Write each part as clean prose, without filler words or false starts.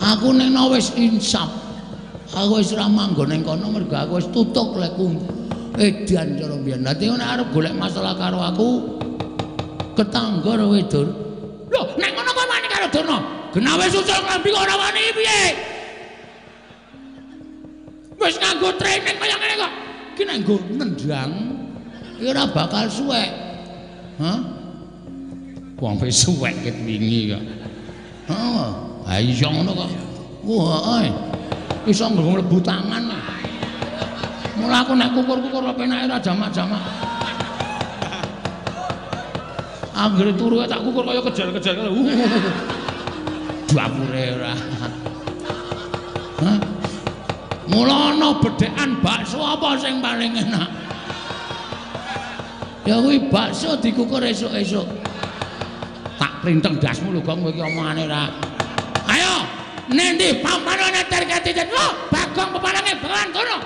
Aku ning wis insaf. Aku wis ora manggon ning kono mergo aku wis tutuk lekku. Edan cara mbiyen. Dadi nek arep golek masalah karo aku ketangga karo wedon. Lho, nek ngono kok wani karo Durna? Genawe susul klambi kok ora wani piye? Wis nganggo training kaya ngene kok. Ki nek nggo nendang iki ora bakal suwek. Hah? Wong wis suwek ket wingi kok. Heeh. Ha iya ngono kok. Wah, iso mlebu tangan. Mula aku nek kukur-kukur kok penake ora jamak-jamak. Anggere turu tak kukur kaya kejar-kejar. Dapure ora. Hah? Mula ana bedhekan bakso apa sing paling enak? Ya kuwi bakso dikukur esuk-esuk. Tak printeng dasmu lho Gong kowe iki omongane ra. Ayo, nendi pampanane terkati jen. Lho, Bagong pepalange Begawan kono.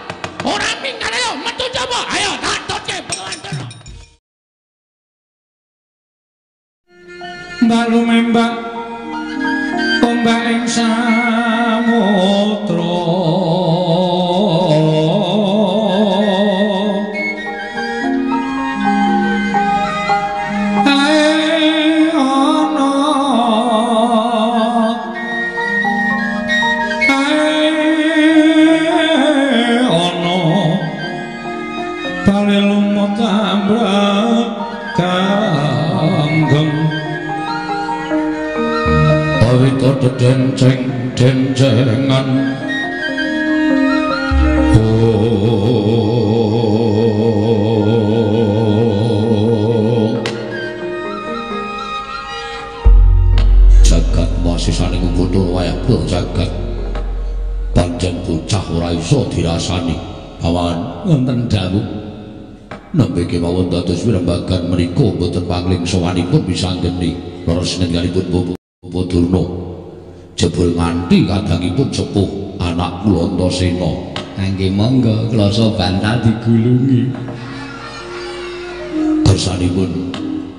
Ora minggat ayo metu coba. Ayo tak toke Begawan kono. Balu membak ombak ing samudra. Denceng-dencengan jagat masisane ngumpul wayah bro jagat pancen bocah ora iso dirasani awan wonten dawuh nembe kemawon dados wirembagan menika boten pangling sowanipun bisa geni leres nengalipun Bapak Durna jebul nganti kadangipun sepuh anak kula Antasena. Nggih monggo klasa bantal digulungi. Kersanipun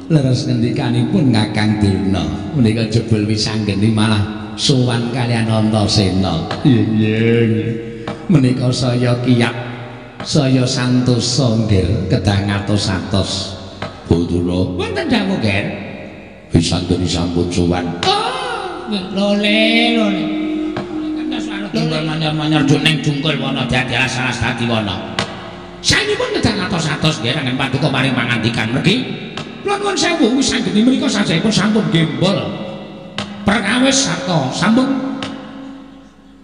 leres ngendikanipun Kakang Durna menika jebul wis anggeni malah sowan kaliyan Antasena. Iya. Menika saya kiyat saya santosa nggih kedah ngatos-atos. Bu Durna wonten dawuh nggih. Wis anggeni sampun sowan. Lole. Tinggal manyar-manyar neng jungkul wana dadi salah dadi wana. Saenipun kedah ngatos-atos nggih rangen paduka mari mangandikan mriki. Kula nuwun sewu wis anggene mriku sajaipun sampun gembol. Perkawis sarta sampun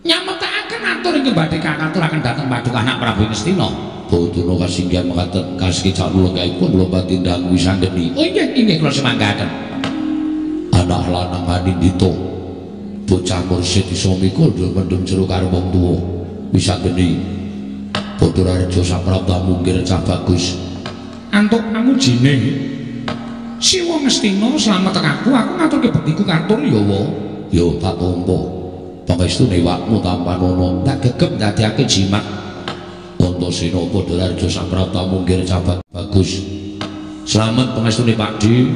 nyametaken atur ing badhe kakaturaken dhateng paduka anak Prabu Ngastina. Boduna kasinggihan mekaten kasih calula kaipun kula batindang wis anggene. Oh inggih kula semanggaken. Anak lanang Adindita bocah mursid iso mikul mendem jero karo wong tuwa bisa geni Batharaja Saprabta mungkir cah bagus antuk pamujine Siwa Ngastina slamet aku ngaturke bektiku katur ya wa ya tak tampa pangestune wakmu tampanana tak gegep dadiake jimat Antasena Batharaja Saprabta mungkir cah bagus slamet pangestune Pakdi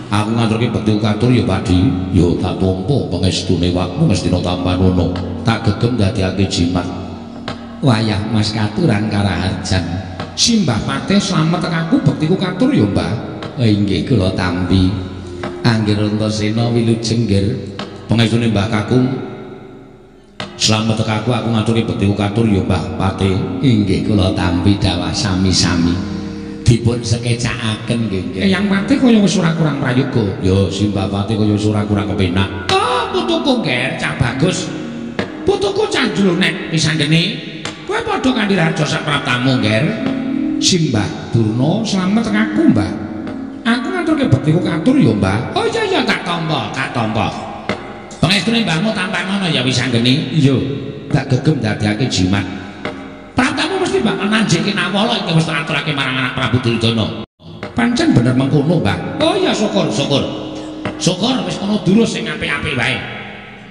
aku ngaturke bektiku katur ya Pakdi ya tak tampa pangestune wakmu Ngastina tampanana tak gegem dadiake jimat wayah mas katuran karaharjan simbah patih slamet aku bektiku katur ya Mbah inggih kula tampi anggir Antasena wilujeng nggir pangestune Mbah Kakung slamet aku ngaturke bektiku katur ya Mbah Patih inggih kula tampi dawah sami-sami dipun sekecakaken nggih. Yang Patih kaya wis ora kurang prayoga. Ya Simbah Patih kaya wis ora kurang kepenak. Oh, putuku nggih cah bagus. Putuku cah jlunek wis anggene. Kowe padha kanthi Raja Saprabtamu nggih. Simbah Durna slamet aku, Mbah. Aku ngaturke bektiku katur ya, Mbah. Oh iya tak tampa. Pangestune mbahmu tampanana ya wis anggene. Iya, tak gegem dadiake jimat. Pratamu mesti bakal nanjeke nawala iki wis aturake marang anak Prabu Duryudana. Pancen bener mengkono, Mbah. Oh iya syukur. Syukur wis kono durus sing apik-apik wae.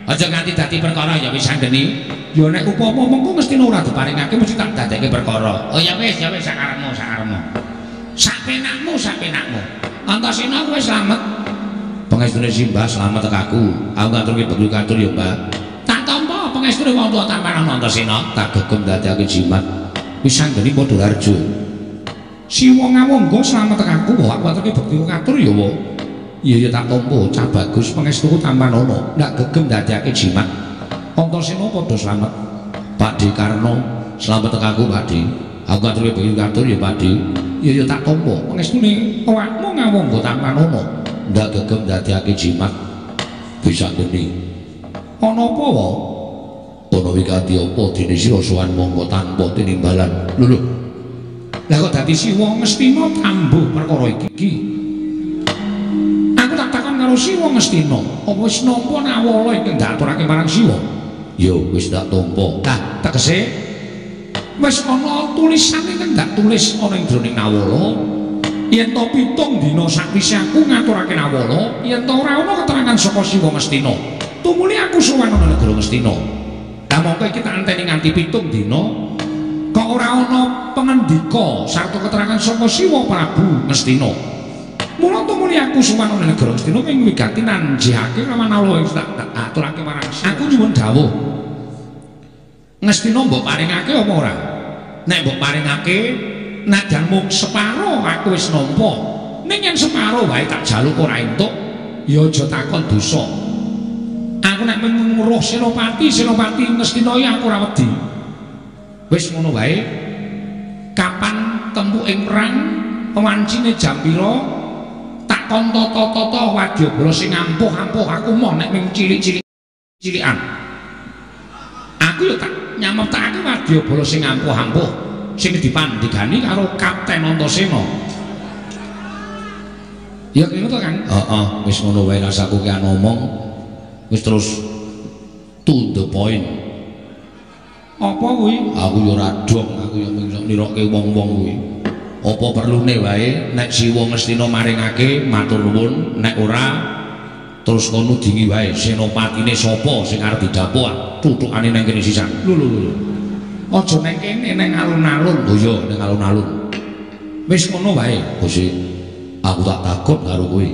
Aja nganti dadi perkara ya wis anggene. Ya nek upama mengko mesti ora diparingake mesti tak dadekke perkara. Oh ya wis sakarepmu. Sak penakmu. Antasena kowe slamet. Pangestune Simbah slamet aku ngaturke bektiku katur ya, Mbah. Tak tampa pangestune wong tuwa Tampanan Antasena tak gegem dadekake jimat wisanggeni padha harjo. Siwa ngawangga slamet aku kok aku aturke bekti katur ya wa. Iya ya tak tampa cah bagus pangestuku Tampanana ndak gegem dadekake jimat. Antasena padha slamet. Pakde Karna slamet aku Pakde. Aku aturke bekti katur ya Pakde. Iya ya tak tampa pangestune awakmu ngawangga Tampanana ndak gegem dadekake jimat. Wisanggeni. Ana apa wa? Ana wigati apa dene sira sowan monggo tanpa tinimbalan. Lho. Lah kok dadi Siwa Ngastina tambuh perkara iki. Aku tak takon karo Siwa Ngastina, apa wis nampa nawala iki ndak aturake marang Siwa? Ya wis tak tampa. Lah tegese wis ana tulisane kan ndak tulis ana ing jroning nawala. Yen to 7 dina sakwise aku ngaturake nawala, yen to ora ana keterangan saka Siwa Ngastina, tumuli aku sowan ana negara Ngastina. Lah mongko iki tak anteni nganti 7 dina. Kok ora ana pengendika sarta keterangan saka Siwa Prabu Ngastina. Mula tumuli aku sowan ana negara Ngastina ing wigati nanjihake rawanala wis tak aturake marang aku nyuwun dawuh. Ngastina mbok paringake apa ora? Nek mbok paringake najan mung separo aku wis nampa. Ning yen separo wae tak jaluk ora entuk, ya aja takon dosa. Aku nek nguruh Senopati Ngastina ya aku ora wedi. Wis ngono wae. Kapan tempuking perang, pewancine jam pira? Tak kon tata-tata wadyabala sing ampuh-ampuh aku moh nek ming cilik-cilikan. Aku ya tak nyametake wadyabala sing ampuh-ampuh sing dipandhigani karo Kapten Antasena. Ya ngono to, Kang? Heeh, wis ngono wae rasaku ki ngomong. Wis terus to the point. Apa kuwi? Aku ya ora dong, aku ya mung nirokke wong-wong kuwi. Apa perlune wae nek Siwa Ngastina maringake matur nuwun, nek ora terus kono dingi wae senopatine sapa sing arep didhapuk tutukane nang kene sisan. Lho. Aja nang kene nang alun-alun. Oh iya nang alun-alun. Wis ngono wae, Gusti. Aku tak takut karo kowe.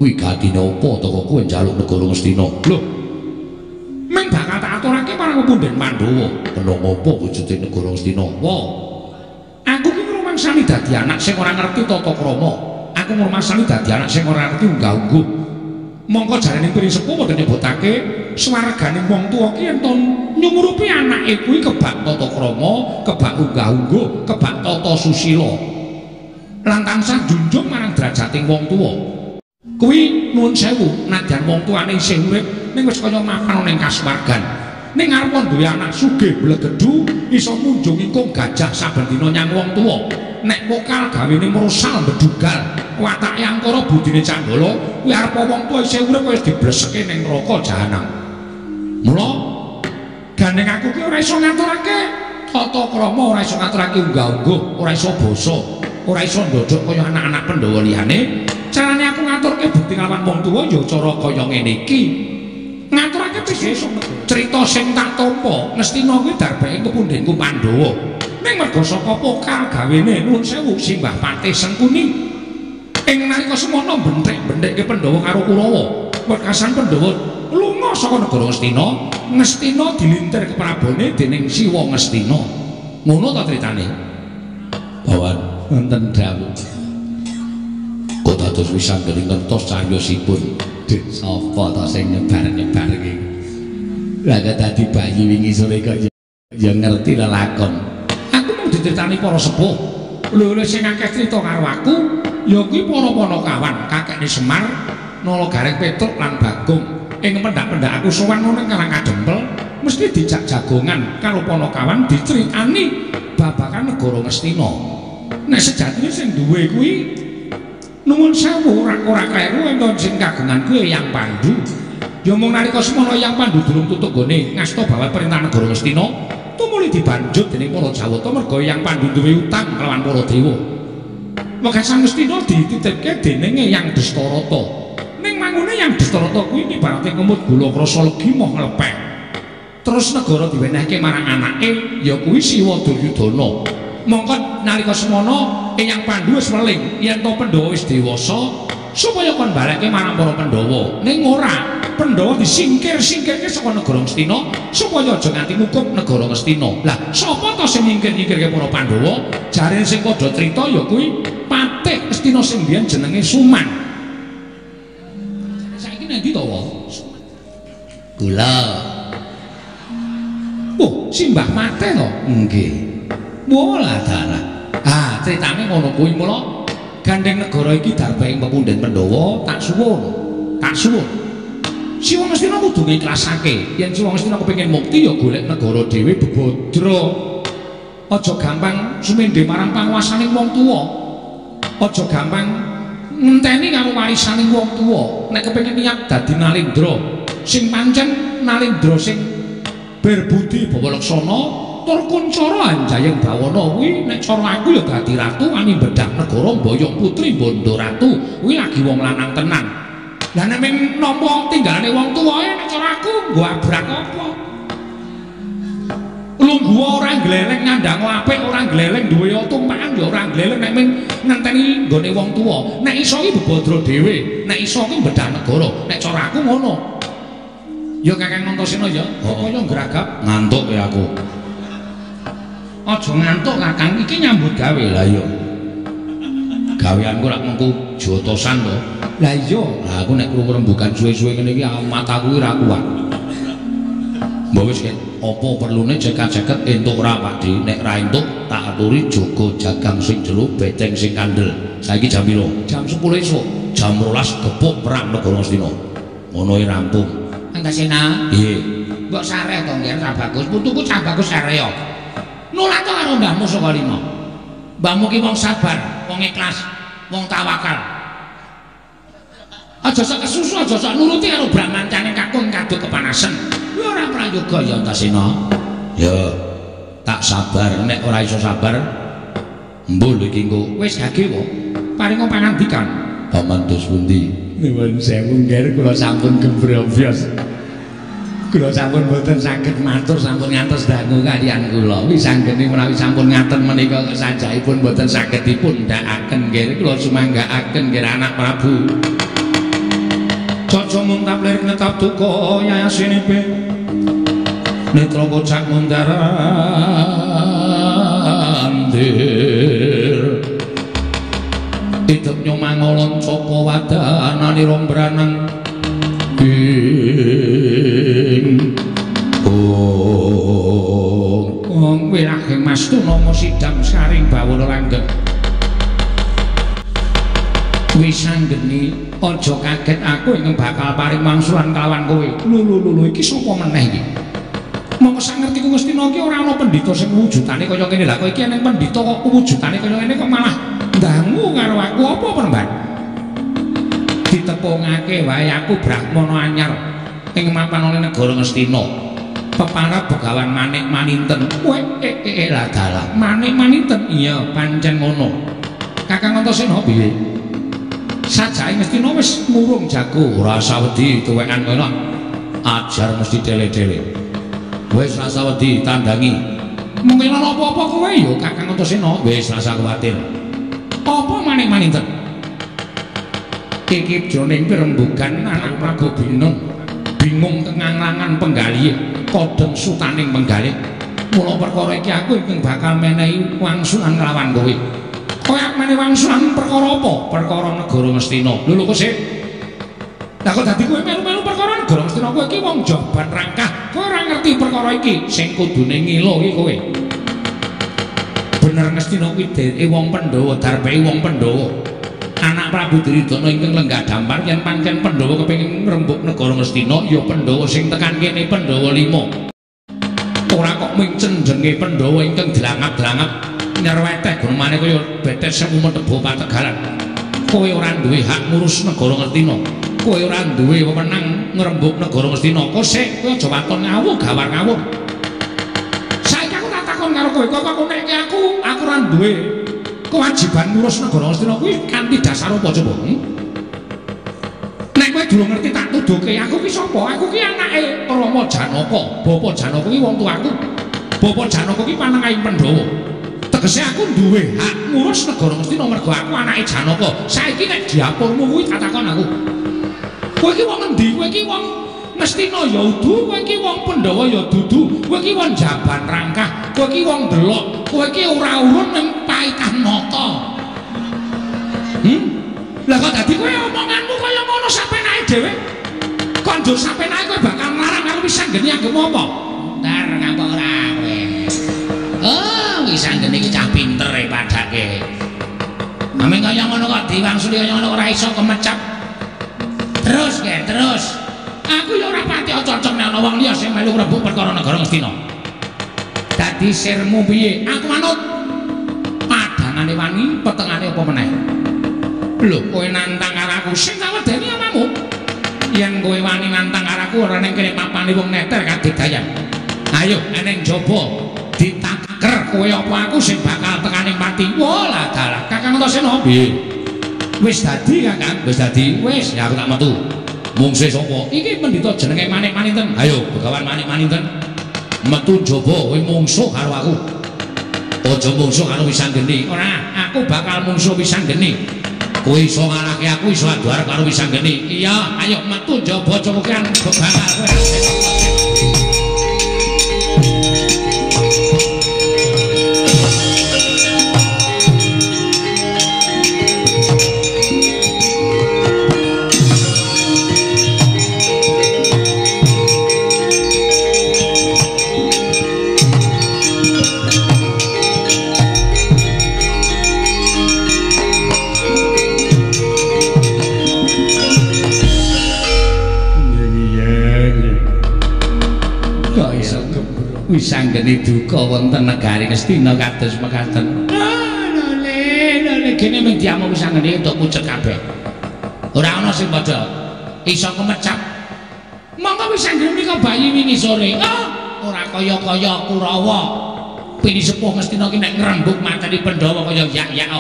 Kuwi gatine apa to kok kowe njaluk negara Ngastina? Lho. Meng bakal tak aturake marang Punden Pandhawa. Kena apa wujude negara Ngastina? Wo. Aku ki ngrumangsani dadi anak sing ora ngerti tata krama. Aku ngrumangsani dadi anak sing ora ngerti unggah-ungguh. Mongko jarene piring sepuh padha nyebutake swargane wong tuwa ki ento nyumurupi anake kuwi kebak tata krama, kebak unggah-ungguh, kebak tata susila. Lan tansah junjung marang derajating wong tuwa. Kuwi nuwun sewu, nadyan wong tuane isih urip ning wis kaya mapan ning kasuwargan. Ning arep duwe anak sugih blegedhu iso munjung ingkung gajah saben dina nyang wong tuwa. Nek pokal gawene mrosal bedugal, watake angkara budine Candala, kuwi arep wong tuwa isih urip wis dibleseke ning neraka jahanam. Mula gandeng aku ki ora iso ngaturake tata krama, ora iso ngaturake unggah-ungguh, ora iso basa, ora iso ndodok kaya anak-anak Pandhawa liyane. Carane aku ngaturke bukti nglawan wong tuwa ya cara kaya ngene iki. Ngaturake wis crita sing tak tampa, Ngastina kuwi darbeke kepundhenku Pandhawa. Ning merga saka pokal gawene nuwun sewu Simbah Patih Sengkuni. Ing nalika semana benthik-benthike Pandhawa karo Kurawa, wekasan Pandhawa lunga saka negara Ngastina. Ngastina dilintir keprabone dening Siwa Ngastina. Ngono ta critane? Bawan wonten dawuh. Kok dados wisanggeni ngertos cariyosipun. Dek sapa ta sing nyebar-nyebar iki? Lah kok dadi bayi wingi sore kok ya ngerti lelakon. Aku mau dicritani para sepuh. Lho sing akeh crita karo aku ya kuwi para Panakawan, kakekne Semar, Nalagareng Petruk lan Bagong. Ing pendak-pendak aku sowan nang Karang Kadempel mesti dijak jagongan karo Panakawan dicritani babagan negara Ngastina. Nek sejatine sing duwe kuwi nuwun sewu ora kleru ento sing kagungan kuwi Eyang Pandhu. Ya mung nalika semana Eyang Pandhu durung tutuk gone ngasta bawah perintah negara Ngastina, tumuli dibanjut dening para Jawata merga Eyang Pandhu duwe utang kelawan para dewa. Wekasan Ngastina dititipke dening Eyang Dastarata. Ning mangune Eyang Dastarata kuwi ibarate kemut gula krasa legi moh nglepek. Terus negara diwenehke marang anake ya kuwi Siwa Duryudana. Mongko nalika semana Eyang Pandhu wis weling yen to Pandhawa wis dewasa supaya kon baleke marang para Pandhawa. Ning ora, Pandhawa disingkir-singkirke saka negara Ngastina supaya aja nganti ngukup negara Ngastina. Lah, sapa to sing nyingkir-nyingkirke para Pandhawa? Jarene sing padha crita ya kuwi Patih Ngastina sing biyen jenenge Suman. Saiki nang ndi to, Wa? Kula. Oh, simbah Mateh to? Nggih. Bola dalah. Ah, critane ngono kuwi mula gandeng negara iki darbaing pepundhen Pandhawa tak suwun. Siwa Ngastina kudu ngiklasake. Yen Siwa Ngastina kepengin mukti ya golek negara dhewe bebodro. Aja gampang sumendhe marang panguwasaning wong tuwa. Aja gampang ngenteni karo warisaning wong tuwa. Nek kepengin niat dadi nalendra, sing pancen nalendra sing berbudi bawa laksana tur kuncara anjayeng bawana kuwi nek cara aku ya dadi ratu ani bedak negara mboyong putri bondo ratu kuwi lagi wong lanang tenan. Lah nek ming nampa tinggalane wong tuwae nek cara aku nggo abrak apa? Lungguh ora gleleng ngandhang apik ora gleleng duwe tumpakan ya ora gleleng nek ming ngenteni nggone wong tuwa. Nek iso iki bebodro dhewe, nek iso ki bedak negara. Nek cara aku ngono. Ya Kakang Antasena ya, kaya ngragap ngantuk ya aku. Aja ngantuk Kakang, iki nyambut gawe lah ya. Gaweanku rak mengku jotosan to. Lah iya, aku nek krungu rembugan suwe-suwe ngene iki mataku ora kuat. Mbok wis apa perlune ceket-ceket entuk ora Pakdi, nek ra entuk tak aturi jaga jagang sing jero beteng sing kandel. Saiki jam piro? Jam 10 esuk. Jam 12 gepuk perang negara Ngastina. Ngono iki rampung. Antasena. Nggih. Mbok sareh to nggih ra bagus. Putuku cah bagus sareh yo. Nulak to karo mbahmu saka lima. Mbahmu ki wong sabar, wong ikhlas, wong tawakal. Aja sak kesusu, aja sak nuruti karo brahmancane kakung kaduk kepanasan. Kuwi ora prayoga ya Antasena. Ya, tak sabar nek ora iso sabar. Mbul iki engko wis gage wae. Paringa pangandikan. Paman dos pundi? Nuwun sewu nggih kula sampun gembrobos. Kula sampun boten saged matur sampun ngantos dangu kaliyan kula. Wisanggeni menawi sampun ngaten menika sajaipun boten saged dipun ndakaken nggih kula sumanggaaken nggih anak Prabu. Caca muntap lir netap duka yayasinipe. Netra kocak mundarandir. Hidup nyomangolon sapa wadanane rombranang ing wong wirahing Mas Tunama sidam saring bawana langgeng. Wisanggeni aja kaget aku ing bakal paring mangsulan kalawan kowe. Lho iki sapa meneh iki? Monggo sak ngertiku Ngastina iki ora ana pendhita sing wujudane kaya kene. Lah kok iki ana pendhita kok wujudane kaya ngene kok malah dangu karo aku apa Peremban? Ditepungake wae aku Brahmana anyar ing mapanane negara Ngastina. Peparab Begawan Manik Maninten. Kowe lah dalah. Manik Maninten. Iya, pancen ngono. Kakang Antasena piye? Sajake Ngastina wis murung jago. Ora usah wedi tuwekan kono. Ajar mesti dele-dele. Wis ora usah wedi tandangi. Mungkin ana apa-apa kowe ya Kakang Antasena. Wis ora usah kuwatir. Apa Manik Maninten? Iki jroning pirembugan anak Prabu bingung kenganglangan penggalih kodeng sutaning penggalih. Mula perkara iki aku ingkang bakal menehi wangsulan nglawan kowe. Kowe menehi wangsulan perkara apa? Perkara negara Ngastina. Lho kok sik. Lah kok dadi kowe melu-melu perkara negara Ngastina? Kowe iki wong Jaban Rangkah. Kowe ora ngerti perkara iki. Sing kudune ngilo iki kowe. Bener Ngastina kuwi dheweke wong Pandhawa, darbae wong Pandhawa. Anak Prabu Duryudana ingkang lenggah dampar yen pancen Pandhawa kepengin ngrembug negara Ngastina ya Pandhawa sing tekan kene Pandhawa 5. Ora kok mung cenjenge Pandhawa ingkang dilangap-langap nyerweteh gunane kaya betes semu metebo pategalan. Kowe ora duwe hak ngurus negara Ngastina. Kowe ora duwe wewenang ngrembug negara Ngastina. Kowe sik kowe aja waton ngawur gawar ngawur. Saiki aku tak takon karo kowe, kok nek aku ora duwe kewajiban ngurus negara Ngastina kuwi kanthi dasar apa coba? Nek kowe durung ngerti tak tuduhke aku ki sapa? Aku ki anake Rama Janaka. Bapa Janaka ki wong tuaku. Bapa Janaka ki panengahing Pandhawa. Tegese aku duwe hak ngurus negara Ngastina mergo aku anake Janaka. Saiki nek diapurmu kuwi tak takon aku. Kowe ki wong endi? Kowe ki wong Mestina ya udu, kowe iki wong Pandhawa ya dudu, kowe iki wong Jaban Rangkah, kowe iki wong Delok, kowe iki ora urun ning Paikan Mata. Lah kok dadi kowe omonganmu kaya ngono sapenake dhewe? Kok njuk sapenake kowe bakal nglarang karo Wisanggeni agama apa? Entar ngapa ora kowe. Oh, Wisanggeni iki cah pinter e padake. Ame kaya ngono kok diwangsuli kaya ngono ora iso kemecap. Terus ge, terus. Aku ya ora pati cocok nek ana wong liya sing melu rebut perkara negara Ngastina. Dadi sirmu piye? Aku manut. Padangane wani, petengane apa meneh? Lho, kowe nantang karo aku sing tak wedeni amamu. Yen kowe wani nantang karo aku ora ning kene papane wong neter kadidayang. Ayo, eneng jaba ditaker kowe apa aku sing bakal tekaning pati. Walah dalah, Kakang Antasena piye? Wis dadi, Kakang, wis dadi. Wis, ya aku tak metu. Mungsuhe sapa? Iki pendhita jenenge Manik Maninten. Ayo, Begawan Manik Maninten. Metu jaba kowe mungsuh karo aku. Aja mungsuh karo Wisanggeni. Ora, aku bakal mungsuh Wisanggeni. Kowe iso ngalahke aku, iso adu arep karo Wisanggeni. Iya, ayo metu jaba cowokan bebangal kowe. Wisanggeni duka wonten negari Ngastina kados mekaten. Lho, kene mung diamu Wisanggeni entuk pucet kabeh. Ora ana sing padha iso kemecap. Monggo Wisanggeni menika bayi wingi sore. Ora kaya-kaya Kurawa. Pini sepuh Ngastina ki nek ngrembug mateni Pandhawa kaya yak-yak.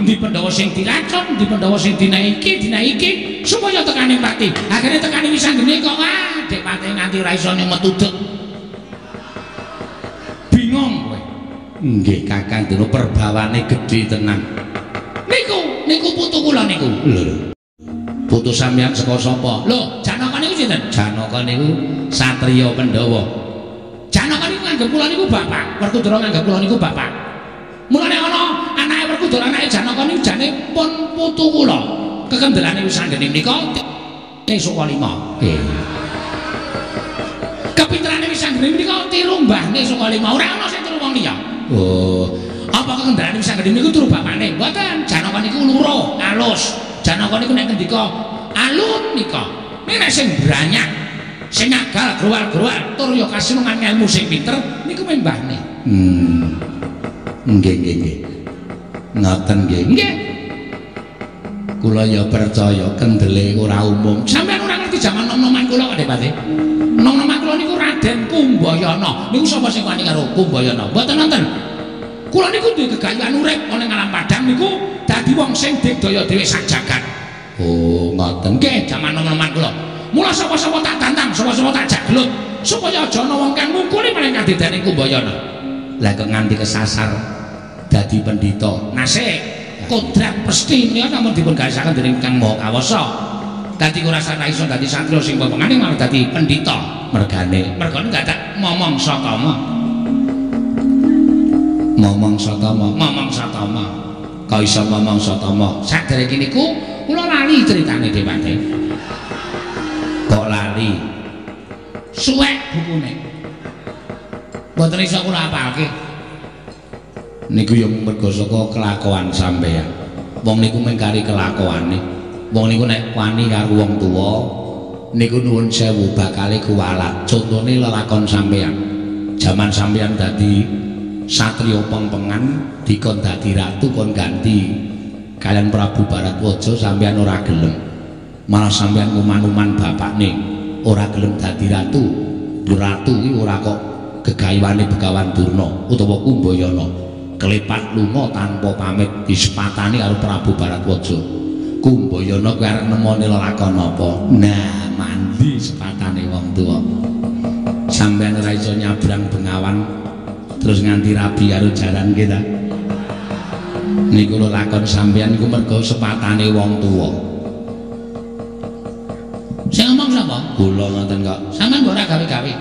Endi Pandhawa sing diracun, endi Pandhawa sing dinaiki supaya tekaning pati. Akhire tekaning Wisanggeni kok dek pati nganti ora iso metuduk. Bingung kowe. Nggih Kakang Dena perbawane gedhe tenan. Niku putu kula niku. Lho. Putu sampeyan saka sapa? Lho, Janaka niku sinten? Janaka niku satriya Pandhawa. Janaka niku nganggep kula niku bapak, Werkudara nganggep kula niku bapak. Mulane ana anake Werkudara, anake Janaka niku jane pun putu kula. Kekendelane Wisanggeni menika esuk kalima. Kepinterane Wisanggeni menika tiru mbahne saka lima, ora ana sing tiru wong liya. Oh, apa kekendaraan Wisanggeni niku turu bapakne? Mboten, Janaka niku luro, alus. Janaka niku nek ngendika alun nika. Nek sing branyak, sing agal growal-growal, tur ya kasinungan ilmu sing pinter niku mbahne. Nggih. Ngoten nggih. Nggih. Kula ya percaya kendele ora umum. Sampeyan ora ngerti jaman nom-noman kula kok, Pati. Nom-noman kula niku Raden Kumbayana. Niku sapa sing wani karo Kumbayana? Mboten nonton. Kula niku duwe gegayuhan urip ana ing alam padang niku dadi wong sing digdaya dhewe sak jagat. Oh, ngoten. Nggih, jaman nom-noman kula. Mula sapa-sapa tak tantang, sapa-sapa tak jak gelut supaya aja ana wong kang ngungkuli meneng kadidane Kumbayana. Lah kok nganti kesasar dadi pendhita. Nasik kodrat pesti menika namun dipun gawesaken dening Kang Maha Kawasa. Dadi ora sak iso dadi satriya sing pepengane malah dadi pendhita. Mergane dadak momong satama. Momong satama. Kok iso momong satama? Sadereke niku kula lali critane Dewate. Kok lali? Suwek bukune. Mboten iso kula apalke. Niku ya mergo saka kelakuan sampeyan. Wong niku mengkari kelakuane. Wong niku nek wani karo wong tuwa niku nuwun sewu bakale kuwalat. Contone lelakon sampeyan. Jaman sampeyan dadi satriya pengpengan dikon dadi ratu kon ganti kalian Prabu Baratwaja sampeyan ora gelem. Malah sampeyan kuman-kuman bapakne ora gelem dadi ratu. Ratu iki ora kok gegayuhane Begawan Durna utawa Kumbayana. Kelepat lunga tanpa pamit disepatani karo Prabu Baratwaja. Kumbayana kuwi arep nemoni lelakon apa? Nah, mandi sepatane wong tuwa. Sampeyan ora iso nyabrang Bengawan terus nganti rabi karo jaran kita. Niku lelakon sampeyan niku mergo sepatane wong tuwa. Sing ngomong sapa? Kula ngoten kok. Sampeyan ora gawe-gawe.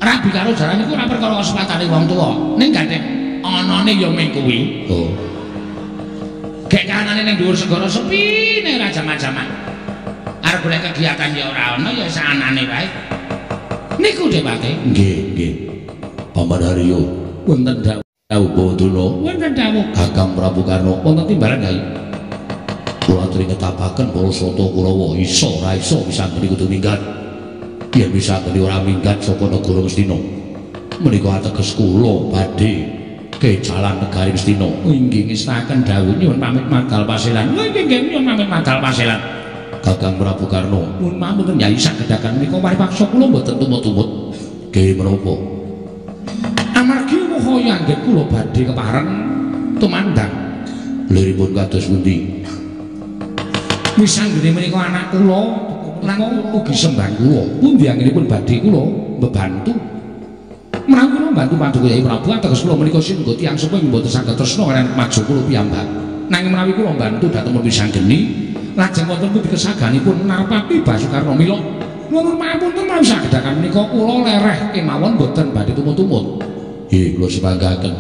Rabi karo jaran iku ora perkara kesepakane wong tuwa. Ning gandeng anane ya mung kuwi. Oh. Gek kanane ning dhuwur segara sepine ora jaman-jaman. Arep golek kegiatan ya ora ana ya sanane wae. Niku Dewate. Nggih, nggih. Paman Haryo wonten dawuh Bawandana. Wonten dawuh Kakang Prabu Karna wonten timbalan Kyai. Kula aturi ngetapaken para sata Kurawa isa ora isa bisa ngene kudu minggat. Yen bisa ngene ora minggat saka negara Ngastina. Menika ateges kula badhe kejalan negari Ngastina. inggih ngestaken dawuh nyuwun pamit madal paselan. Nggih nyuwun pamit madal paselan. Kakang Prabu Karna Mun mawon Kyai saged menika paripaksa kula mboten tumut-tumut. nggih menapa? Amargi mohaya anggit kula badhe kepareng tumandang. Liripun kados pundi? Misanggene menika anak kula lan ugi sembah kula. Pundi anggenipun badhe kula mbebantu. Menawi kula mbantu Paduka Kyai Prabu ateges kula menika singgo tiyang sepuh mboten saged tresna kaliyan maju kula piyambak. Nanging menawi kula mbantu dhateng Misanggeni lajeng wonten pundi kesaganipun Narpati Basukarna mila nuwun pamunten menawi saged menika kula lereh kemawon mboten badhe tumut-tumut. Nggih kula sepanggaken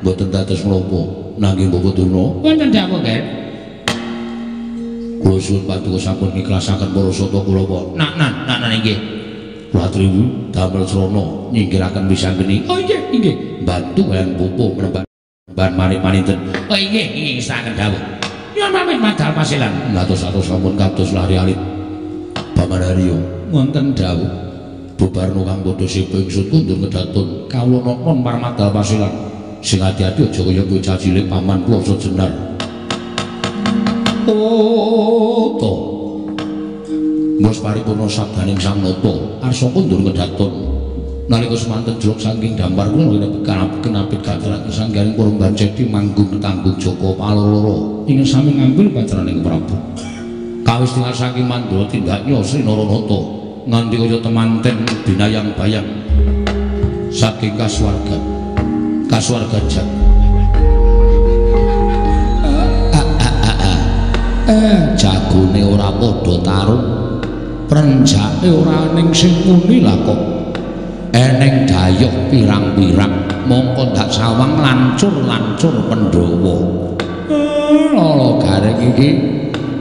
mboten dados menapa nanging Bawandana Wonten dawuh nggih. kula suwun Paduka sampun ngikhlasaken para sata Kurawa. Nak nggih. Kula aturi damel srana nyingkiraken Misanggeni. Oh nggih, nggih. Bantu kaliyan pupuh menemban manik-maninten. Oh nggih, ngestaken dawuh. Nyuwun pamit madal paselan. Ngatos-atos sampun kados lari-alit. Paman Haryo Wonten dawuh. bubarno kang padha sipa ingsun kundur kedatun Kawula non marmadal paselan. sing ati-ati aja kaya bocah cilik paman kula sejenar. Oh, To. Mus paripurna sabdaning Sang Nata arsa kundur kedatun. Nalika semanten jlok saking dampar kula kenapit katrak sanggaring Kurumban Cedi manggung tanggung Joko Paloro ingin sami ngambil pacaraning Prabu. Kawis tinggal saking mandura tindaknya Sri Naranata nganti kaya temanten binayang-bayang saking kasuwargan jat. Jagone ora padha tarung, prenjake ora ning sing muni lah kok. Eneng dayok pirang-pirang mongko ndak sawang lancur-lancur Pandhawa. Lala gareng iki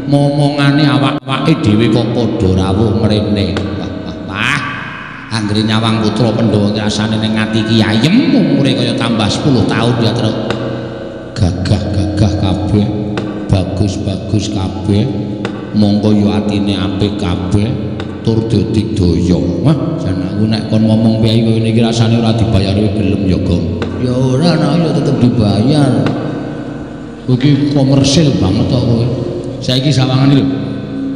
momongane awak-awake dhewe kok padha rawuh mrene. Wah, anggere nyawang putra Pandhawa rasane ning ati iki ayem umure kaya tambah 10 taun ya terus. Gagah-gagah kabeh, bagus-bagus kabeh. Mongko yo atine apik kabeh. Tur dadi daya. Wah, jan aku nek kon ngomong piye kowe niki rasane ora dibayar kowe gelem ya, Gong. Ya ora ana ya tetep dibayar. Iki komersil banget kok kowe. Saiki sawangane lho.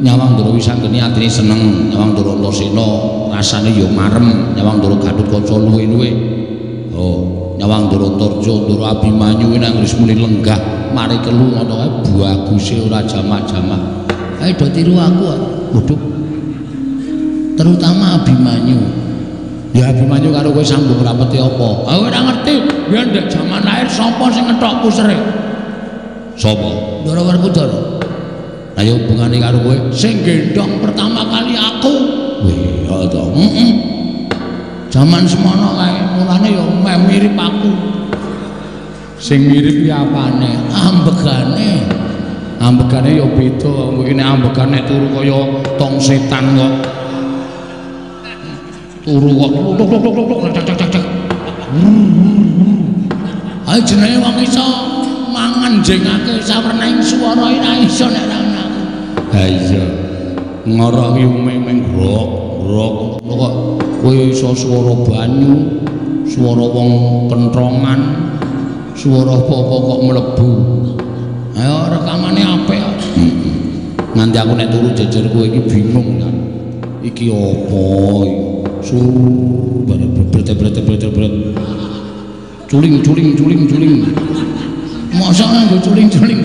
Nyawang Ndara Wisanggeni atine seneng, Nyawang Ndara Antasena rasane ya marem, Nyawang Ndara Gatotkaca luwe-luwe. Oh, Nyawang Ndara Tarja, Ndara Abimanyu kuwi nang wis muni lenggah, mari kelu ngono kae baguse ora jamak-jamak. Ayo do tiru aku. Waduh. Terutama Abimanyu. Ya Abimanyu karo kowe sambung rapete apa? Aku ora ngerti. Ya ndek jaman lahir sapa sing ngethok pusere? Sapa? Ndara Werkudara. Lah ya hubungane karo kowe sing gendong pertama kali aku. Wih, ya to. Jaman semono kae, mulane ya meh mirip aku. Sing mirip ki apane? Ambegane. Ambegane ya beda. Mungkin ambegane turu kaya tong setan kok. Turu kok tok. Ayo jenenge wong iso mangan jengake sawerning swara ora iso nek ra ana aku. Ha iya. Ngorok ki meng grok kok kowe iso swara banyu, swara wong kentrongan, swara apa kok mlebu. Ayo rekamane apik. Nanti aku nek turu jejer kowe iki bingung kan. Iki apa iki? Bret. Culing. Masa nganggo culing-culing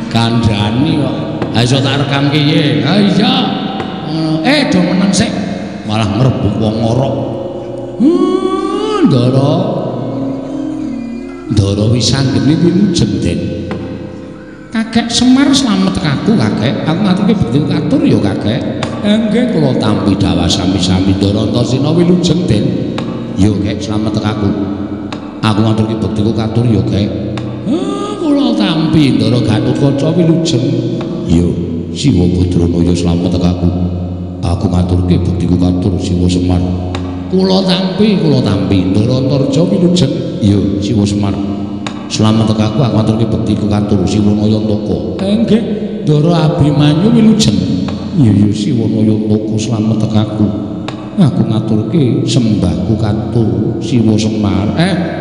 kandhani kok. Ha iso tak rekam ki ye. Ha iya. Do meneng sik. Malah ngrebuk wong ngorok. Ndara Wisanggeni kuwi jenden. Kakek Semar slamet aku kakek. Aku ngaturke betul katur ya kakek. Nggih kula tampi dawa sami-sami Ndara Antasena wilujeng Den. Yo Kek slamet aku. Aku ngaturke bektiku katur yo Kek. Kula tampi Ndara Gatotkaca wilujeng. Yo Siwa Badranaya slamet aku. Aku ngaturke bektiku katur Siwa Semar. Kula tampi Ndara Antarja wilujeng. Yo Siwa Semar. Slamet aku ngaturke bektiku katur Siwa Nayantaka. Nggih Ndara Abimanyu wilujeng. Yo Siwa Nayantaka slamet aku. Aku ngaturke sembahku katur Siwa Semar.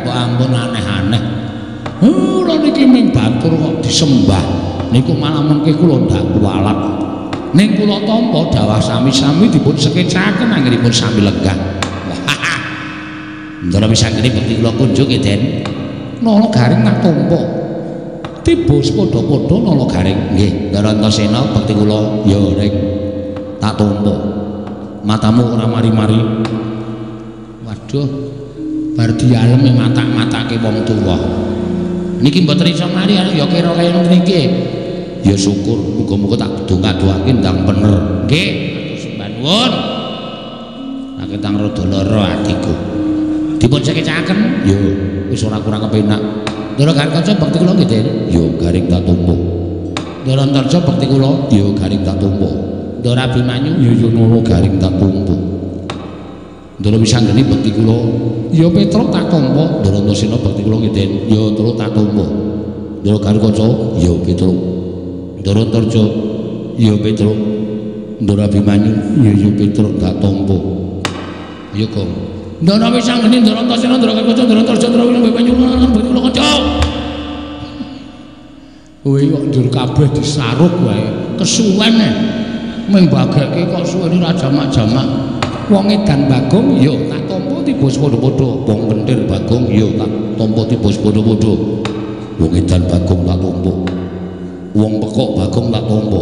Kok ampun aneh-aneh. Lha niki ming batur kok disembah. Niku malah mengke kula ndak kuwalat. Ning kula tampa dawah sami-sami dipun sekecaken anggenipun sami lenggah. Ndara wisanggeni bekti kula kunjuk nggih Den. Nala garing tak tampa. Tiba padha-padha nala garing. Nggih, Ndara Antasena bekti kula ya ring tak tampa. Matamu ora mari-mari. Waduh, bar dialeme matak-matake wong tuwa. Niki mboten iso mari ya kira kaya niki. Ya syukur, muga-muga tak donga-doake ndang bener. Nggih, sembah nuwun. Nek tang rada lara atiku. Dipun sekecaken, ya wis ora kurang kepenak. Ndara Gatotkaca bekti kula nggih, Den. Ya garing tak tampa. Ndara Antarja bekti kula, ya garing tak tampa. Ndara Abimanyu ya nara garing tak tampa. Ndara Wisanggeni bekti kula, ya Petruk tak tampa. Ndara Antasena bekti kula nggih, Den. Ya terus tak tampa. Ndara Gatotkaca, ya Petruk. Ndara Antarja, ya Petruk. Ndara Abimanyu, ya Petruk tak tampa. Ya kok. Ndara Wisanggeni, Ndara Antasena, Ndara Gatotkaca, Ndara Antarja, Ndara Abimanyu, bekti kula kanca. Kowe kok ndur kabeh disaruk wae. Kesuwen ming bageke kok suwene ra jamak-jamak. Wong edan Bagong ya tak tampa tiba padha-padha. Wong kentir Bagong ya tak tampa tiba padha-padha. Wong edan Bagong tak tampa. Wong pekok Bagong tak tampa.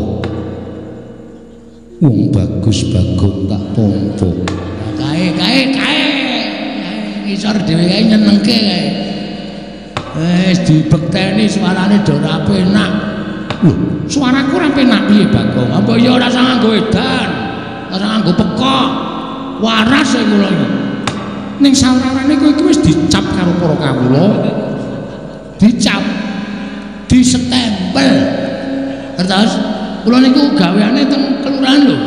Wong bagus Bagong tak tampa. Kae. Ngisor dhewe kae nyenengke kae. Wis dibekteni suarane do ora penak. Lho, suaraku ora penak piye Bagong? Apa ya ora sang nganggo edan, ora nganggo pekok. Waras e kula iki. Ning sawarane kowe iki wis dicap karo para kawula. Dicap, disestempel. Terus kula niku gaweane teng kelurahan lho.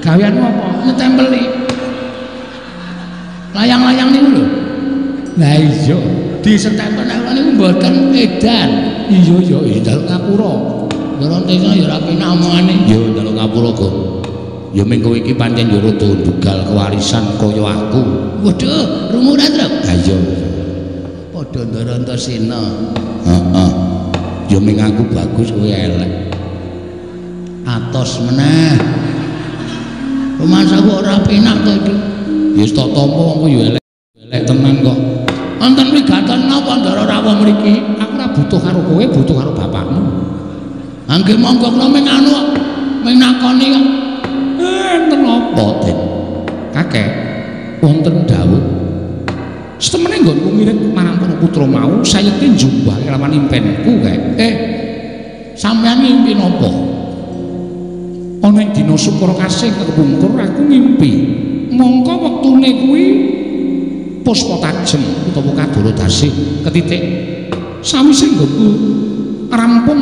Gawean apa? Nyetempeli. Layang-layang niku lho. Lah iya, disestempel nek kula niku mboten edan. Iya dalem ngapura. Ndara Antasena ya ora penak omongane. Ya dalem ngapura kok. Ya ming kowe iki pancen yo rada ndugal kewarisan kaya aku. Waduh, rumuran lho. Ha iya. Padha Ndara Antasena. Heeh. Ya ming aku bagus kowe elek. Atos meneh. Rumasa kok ora penak to iki. Ya wis tak tampa wong yo elek. Elek tenan kok. Wonten wigaten napa Ndara rawuh mriki? Aku ora butuh karo kowe, butuh karo bapakmu. Angge monggo kula ming anu kok, ming nakoni kok. Enten apa, Den? Kakek, wonten dawuh. Setemene nggonku mirip marang para putra mau, sayekti njumbahe lawan impenku kae. Sampeyan ngimpi napa? Ana ing dina syukur kasih kepungkur aku ngimpi. Mongko wektune kuwi puspa tajem utawa kadoro dasih ketitik sawise nggonku rampung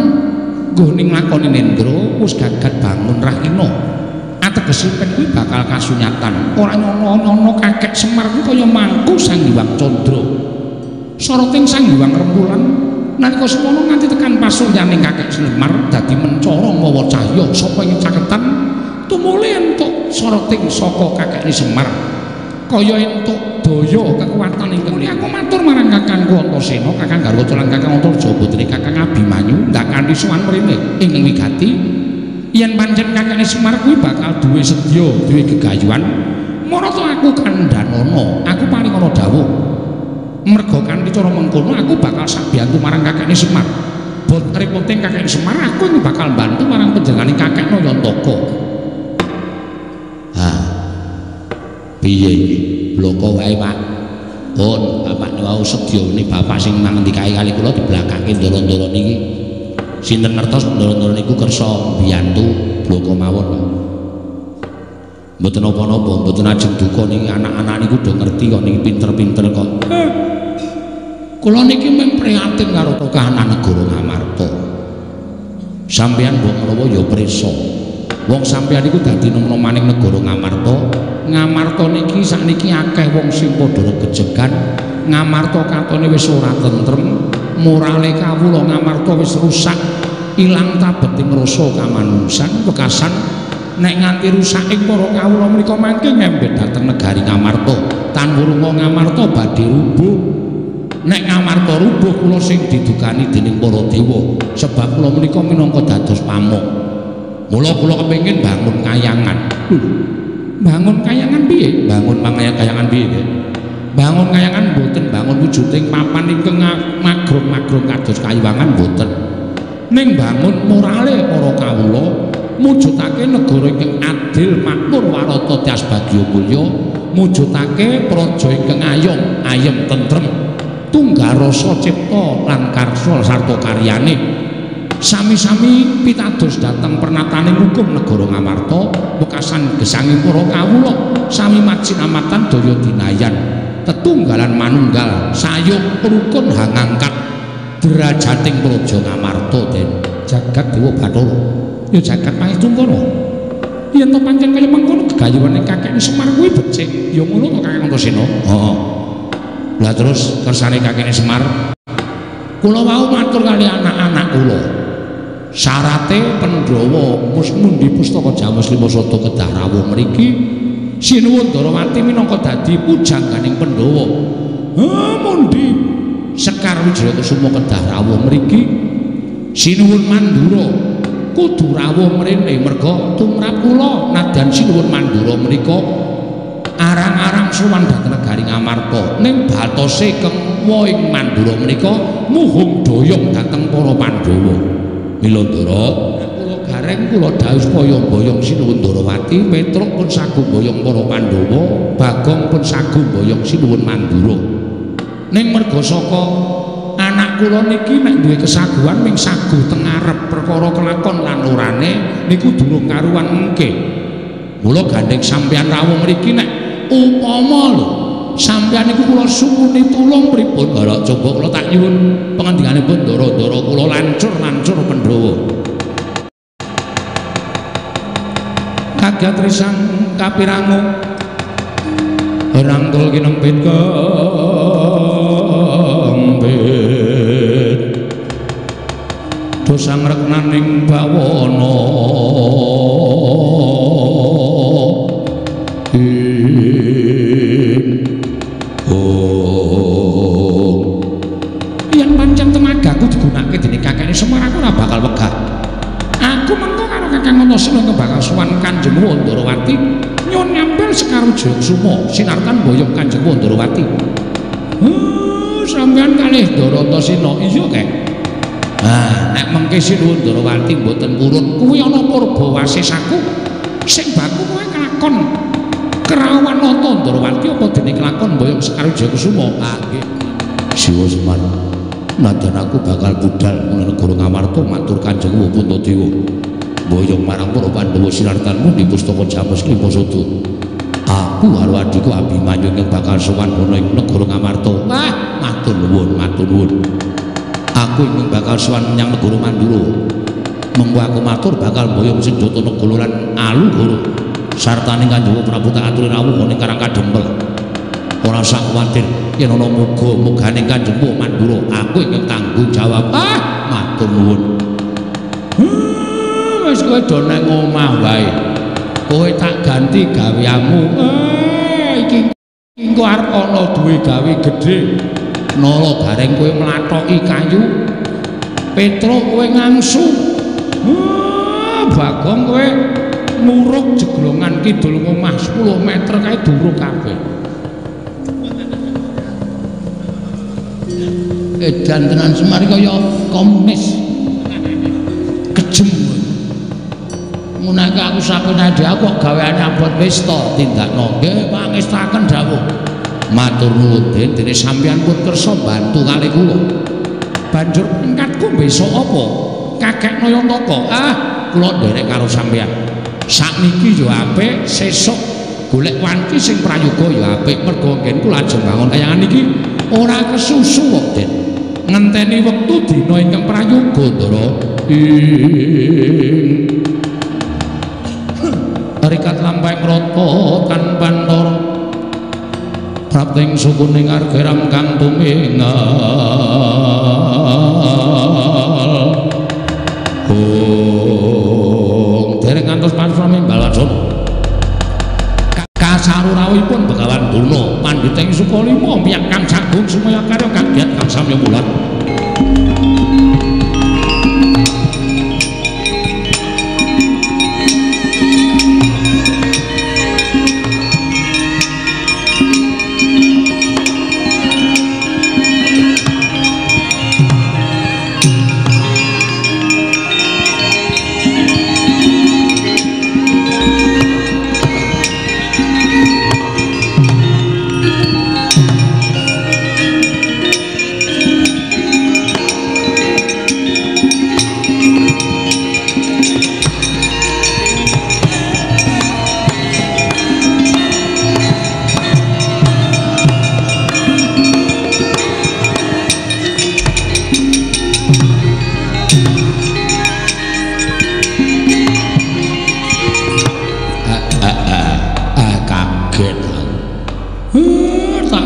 nggo ning lakone nendra wis gagat bangun rahina ateges pen kuwi bakal kasunyatan ora nyono-nyono kakek Semar kuwi kaya mangku Sang Hyang Candra soroting Sang Hyang Rembulan nalika semono nganti tekan pasuryaning kakek Semar dadi mencara mawa cahya sapa ing caketan tumule entuk soroting saka kakek Semar kaya entuk daya kekuatan ingkang aku matur marang Kakangku Antasena, Kakang Garwaca lan Kakang Antarja putri Kakang Abimanyu ndak kanthi sowan mrene ingkang wigati yen pancen Kakang Semar kuwi bakal duwe sedya, duwe gegayuhan marata aku kandhanana, aku paling ana dawuh merga kanthi cara mengkono aku bakal sabiyantu marang Kakang Semar bot repoting Kakang Semar aku bakal bantu marang panjenenganing Kakang Nayantaka. Piye iki? Bloko wae, Pak. Pun, bapak wau sedyane bapak sing mangandikae kali kula dibelakake ndara-ndara niki. Sinten ngertos ndara-ndara niku kersa mbiyantu bloko mawon. Mboten napa-napa, mboten ajeng duka niki anak-anak niku do ngerti kok niki pinter-pinter kok. Kula niki mung prihatin karo kahanan negara Ngamarta. Sampeyan mbok menawa ya prisa. Wong sampeyan iku dadi nom-nom maning negara Ngamarta. Ngamarta niki sakniki akeh wong sing padha gejegan. Ngamarta katone wis ora tentrem, morale kawula Ngamarta wis rusak, ilang tabeting rasa kamanungsan, wekasan nek nganti rusak ing para kawula menika mangke ngembet dhateng negari Ngamarta. Tan wurunga Ngamarta badhe rubuh. Nek Ngamarta rubuh kula sing didukani dening para dewa, sebab kula menika minangka dados pamong. Mula kula kepengin bangun kayangan. Bangun kayangan piye? Bangun kayangan piye? Bangun kayangan mboten bangun wujuding papan ingkang magrong-magrong kados kayiwangan mboten. Ning bangun morale para kawula, mujudake negara ingkang adil, makmur, warata, tias bagya mulya, mujudake praja ingkang ayem tentrem, tunggal rasa cipta lan karsa sarta karyane. Sami-sami pitados dhateng pernataning hukum negara Ngamarta, wekasan gesanging para kawula sami majinamatan daya dinayan, tetunggalan manunggal, sayuk rukun hangangkat derajating praja Ngamarta den jagat dewa Bathara. Ya jagat pangestu kono. Yen to pancen kaya mengkono gegayuhane kakekne Semar kuwi becik, ya ngono to Kakek Antasena. Heeh. Lah terus kersane kakekne Semar kula wau matur kali anak-anak kula. Syarate Pandhawa mundi pustaka Jamus Limasada kedah rawuh mriki sinuwun Darawati minangka dadi pujangganing Pandhawa. Mundi Sekar Wijayakasuma kedah rawuh mriki sinuwun Mandura kudu rawuh mrene merga tumrap kula nadyan sinuwun Mandura menika arang-arang sowan dhateng negari Ngamarta ning batose kengwa ing Mandura menika muhung doyong dhateng para Pandhawa. Milandara kula gareng kula dawuh supaya boyong sinuwun Darawati, Petruk pun sagung boyong para Pandhawa, Bagong pun sagung boyong sinuwun Mandura. Ning merga saka anak kula niki nek duwe kesaguhan ming saguh teng ngarep perkara kelakon lan urane niku durung karuan mengke. Mula gandeng sampeyan rawuh mriki nek upama lho sampeyan niku kula sukuni tulung pripun ora coba kula tak nyuwun pangandikanipun ndara-ndara kula lancur-lancur Pandhawa. Kagat risang kapirangu rangkul kinempit kembit dosa ngreknaning bawana yen pancen temagaku digunakake dening kakekne Semar aku ora bakal wegah. Aku mengko karo Kakang Antasena bakal sowan Kanjeng Darawati nyuwun nyampil Sekar Wijayakasuma sinartan boyong Kanjeng Darawati. Sampeyan kalih Darantasena iya kek. Nek mengke sinuwun Darawati mboten purun kuwi ana purba wasesaku sing baku kowe kelakon kerawan nata Darawati apa dene kelakon boyong Sekar Wijayakasuma. Nggih. Siwa Semar nadyan aku bakal budal menawa negara Ngamarta matur Kanjeng Puntadewa boyong marang para Pandhawa sinartanmu di pustaka Jamus Limasada. Aku karo adhiku Abimanyu yang bakal sowan ana ing negara Ngamarta. Matur nuwun, matur nuwun. Aku ingin bakal sowan menyang negara Mandura. Mengko aku matur bakal boyong Senjata Negara lan Alugara sartaning Kanjeng Prabu tak aturi rawuh ning Karang Kadempel. Ora usah kuwatir yen ana muga-muganing Kanjeng Mandura aku ingin tanggung jawab. Matur nuwun. Wis kowe do nang omah wae. Kowe tak ganti gaweanmu. Iki engko arep ana duwe gawe gedhe. Nala gareng kowe mlathoki kayu. Petruk kowe ngangsu. Bagong kowe muruk jeglongan kidul omah 10 meter kae duruk kabeh. Edan tenan Semar kaya komunis. Kejem. Menaka aku sapenade aku gaweane abot pesta tindakno. Nggih pangestaken dawuh. Matur nuwun dene sampeyan pun kersa bantu kalih kula. Banjur tingkatku besok apa? Kakek Nayantaka. Kula nderek karo sampeyan. sakniki yo apik, sesuk golek wanci sing prayoga yo apik. Mergo nggenku lajeng bangun kayangan iki ora kesusu kok, Den. Ngenteni wektu dina ingkang prayoga, Ndara. Tarikat lampahing rata tanpa ndara prapting sukuning argeram kang tumingal dereng ngantos pasrami balasun kasarurawipun Begawan Durna pandhiting Sukalima miyak kang sagung sumaya karya kagiat kang samya mulat.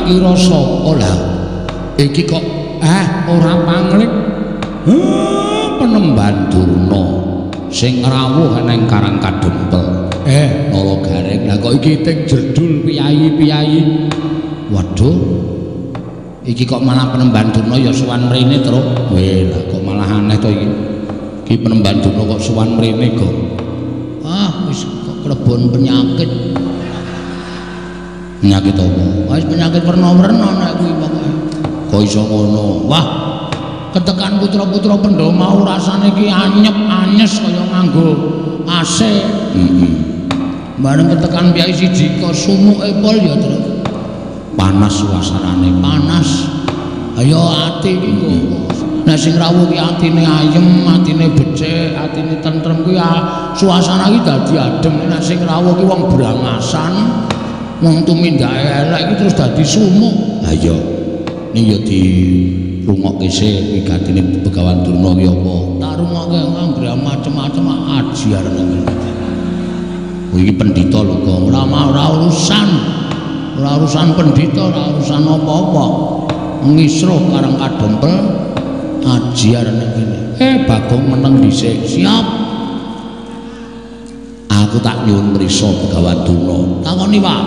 Kira sapa lah iki kok ora panglik Penemban Durna sing rawuh ning Karang Kadempel Nala Gareng. Lah kok iki ting jerdul piyayi-piyayi. Waduh, iki kok malah Penemban Durna ya sowan mrene terus. Lah kok malah aneh to iki. Iki Penemban Durna kok sowan mrene kok. Wis kok klebon penyakit. Penyakit apa? Wis penyakit werna-werna nek kuwi pokoke. Kok iso ngono? Wah, ketekan putra-putra Pendhawa mau rasane iki anyep anyes kaya nganggo AC. Bareng ketekan piyai siji kok sumuke pol ya terus. Panas suasanane, panas. Ayo ati iki kok. Nek sing rawuh ki atine ayem, atine becik, atine tentrem kuwi suasana iki dadi adem. Nek sing rawuh ki wong brangasan wong tumindake elek iki terus dadi sumuk. Ha iya. Ning ya di rungokke sik wigatine Begawan Durna ki apa? Tak rungokke anggere macem-macem ajiar nang kene. Iki pendhita lho kok ora urusan. Ora urusan pendhita, ora urusan apa-apa. Ngisruh Karang Kadempel ajiar nang kene. Bagong meneng dhisik. Siap. Aku tak nyuwun mriksa Begawan Durna. Takoni, Pak.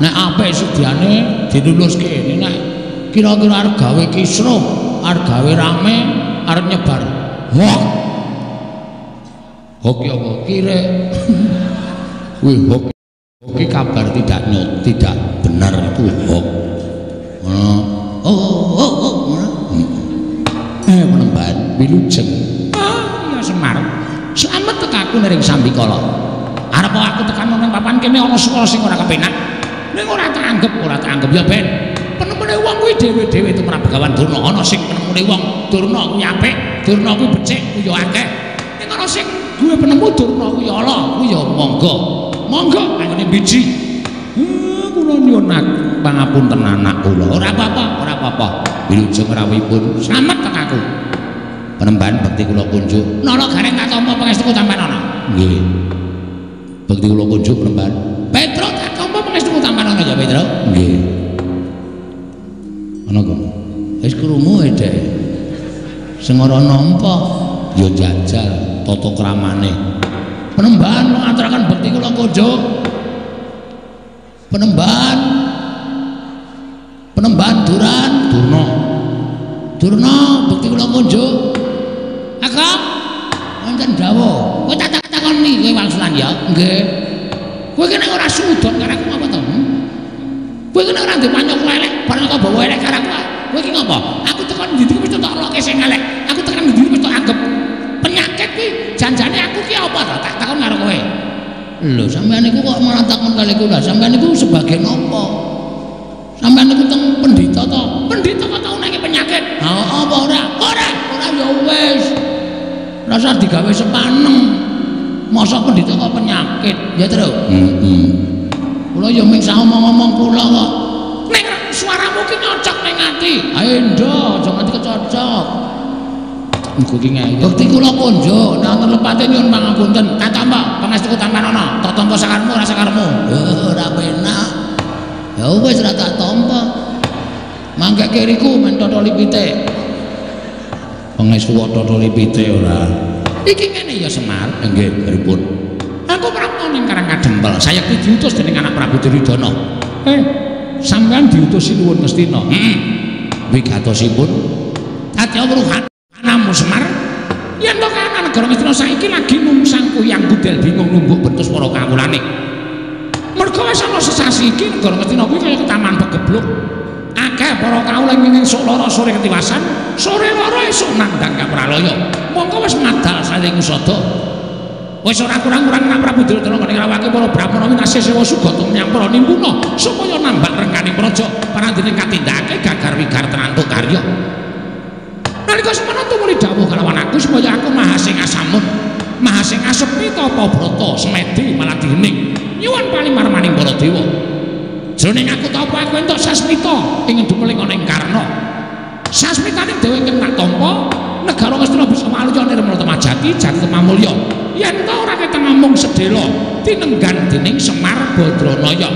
Nek apik sediane diluluske nek kira-kira arep gawe kisruh, arep gawe rame, arep nyebar hoax. Hoax apa? Kire. Wih, hoax. Hoax kabar tidak benar itu hoax. Penemban wilujeng. Ya Semar. Slamet tekaku nering Sambikala. Arep aku tekan nang papan kene ana swara sing ora kepenak. Ning ora tanggep ya ben. Penemune wong kuwi dhewe-dhewe tumrap Begawan Durna. Ana sing penemune wong Durna kuwi apik, Durna kuwi becik kuwi ya akeh. Ning ana sing duwe penemu Durna kuwi ala, kuwi ya monggo. Monggo anggone biji. Kula nyuwun pangapunten anak kula. Ora apa-apa. Wilujeng rawuhipun slamet tekaku. Penemban bekti kula kunjuk. Nala Gareng tak tampa pangestuku sampean ana. Nggih. Bekti kula kunjuk Penemban. Petro tak tampa pangestuku sampean ana ya Petro? Nggih. Ana kok. Wis krungu Dek. Sing ora nampa ya jajal tata kramane. Penemban ngaturaken bekti kula kunjuk. Penemban Durna bekti kula kunjuk. Akang wonten dawuh. Kowe tak takoni kowe wangsulan ya? Nggih. Kowe kene ora sudon karo aku apa to? Kowe kene ora ndek panyok elek, bareng kok bawa elek karo aku. Kowe iki ngopo? Aku tekan ndi wis tak loke sing elek. Aku tekan ndi wis tak anggap penyakit kuwi janjane aku ki apa to? Tak takon karo kowe. Lho, sampean niku kok malah takon kali kula. Sampean niku sebagai napa? Sampean niku teng pendhita to? Pendhita kok tau nang penyakit? Ha apa ora? Ora ya wis. Rasa digawe sepaneng. Masa pendhita kok penyakit, ya terus. Kula ya mingsa omong-omong kula kok. Ning suaramu ki nyocok ning ati. Ayo ndo, aja nganti kecocok. Engko ki ngene. Bukti kula konjo, nek wonten lepate nyuwun pangapunten. Katampa pangestu tampanana, tak tampa sakarmu ora sakarmu. Ora penak. Ya wis ora tak tampa. Mangke kiriku men totoli pite. Pangestu totoli pite ora. Iki ngene ya Semar. Nggih, pripun? Aku prapta ning Karang Kadempel. Saya ki diutus dening anak Prabu Duryudana. Sampeyan diutus nuwun Ngastina. Wigatosipun dadi awruhan anamu Semar. Yen to kana negara Ngastina saiki lagi nungsang kuyang gudel bingung numbuk bentus para kawulane. Mergo wis ana sesasi iki negara Ngastina kuwi kaya ketaman begebluk. Akeh para kawula ingin esuk lara sore ketiwasan, sore lara esuk nandhang kapralaya. Mongko wis madal saling usada. Wis ora kurang-kurang anak Prabu Duryudana kene ngrawake para brahmana minasih sewa sugata menyang para nimpuna supaya nambah rengganing praja parandene katindakake gagar wigar tenantuk karya. Nalika semana tumuli dawuh kalawan aku supaya aku maha sing asamun, maha sing asepita apa brata semedi maladhening nyuwun palimarmaning para dewa. Jroning aku tapa aku entuk sasmita ing dumeling ana ing Karna. Sasmitaning dhewe ing tak tampa negara Ngastina bisa malya nirmala temajati jati temamulya. Yen ta ora ketemamung sedhela tinenggan dening Semar Badranaya.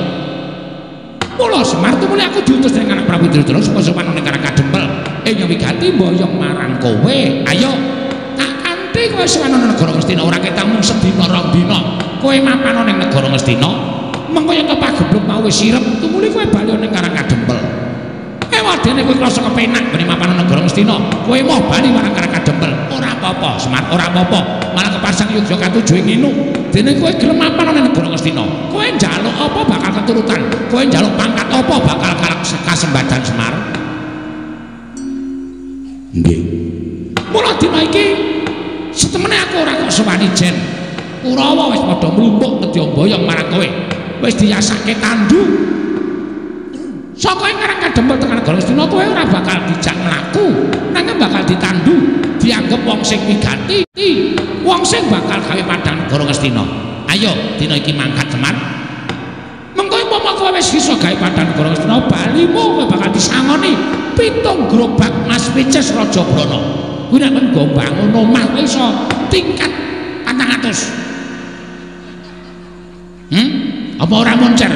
Mula Semar tumuli aku diutus dening anak Prabu Duryudana supaya sowan ning Karang Kadempel. Ing wigati mboyong marang kowe. Ayo tak kanthi kowe sowan ning negara Ngastina ora ketamung sedina rong dina. Kowe mapan ning negara Ngastina. Mengko yen pagebluk mau wis sirep tumuli kowe bali ning Karang Kadempel. Wadene kowe krasa kepenak bene mapan negara Ngastina. Kowe mau bali marang Karang Kadempel. Ora apa-apa, Semar, ora apa-apa. Malah kepasang Yogya katujuh nginu. Dene kowe gelem mapan ning negara Ngastina. Kowe njaluk apa bakal keturutan. Kowe njaluk pangkat apa bakal kasembadan Semar. Nggih. Mula dina iki setemene aku ora kok sowani jen. Kurawa wis padha mlumpuk nedya mboyong marang kowe. Wis diyasake tandu. Saka ing Karang Kadempel tekan negara Ngastina kowe ora bakal dijak mlaku, nanging bakal ditandu, dianggep wong sing wigati, wong sing bakal gawe padang negara Ngastina. Ayo dina iki mangkat Semar. Mengko umpama kowe wis bisa gawe padang negara Ngastina, balimu kowe bakal disangoni 7 gerobak Mas Pices Raja Brana. Kuwi nek nggo bangun omah kowe iso tingkat 400. Apa ora moncer?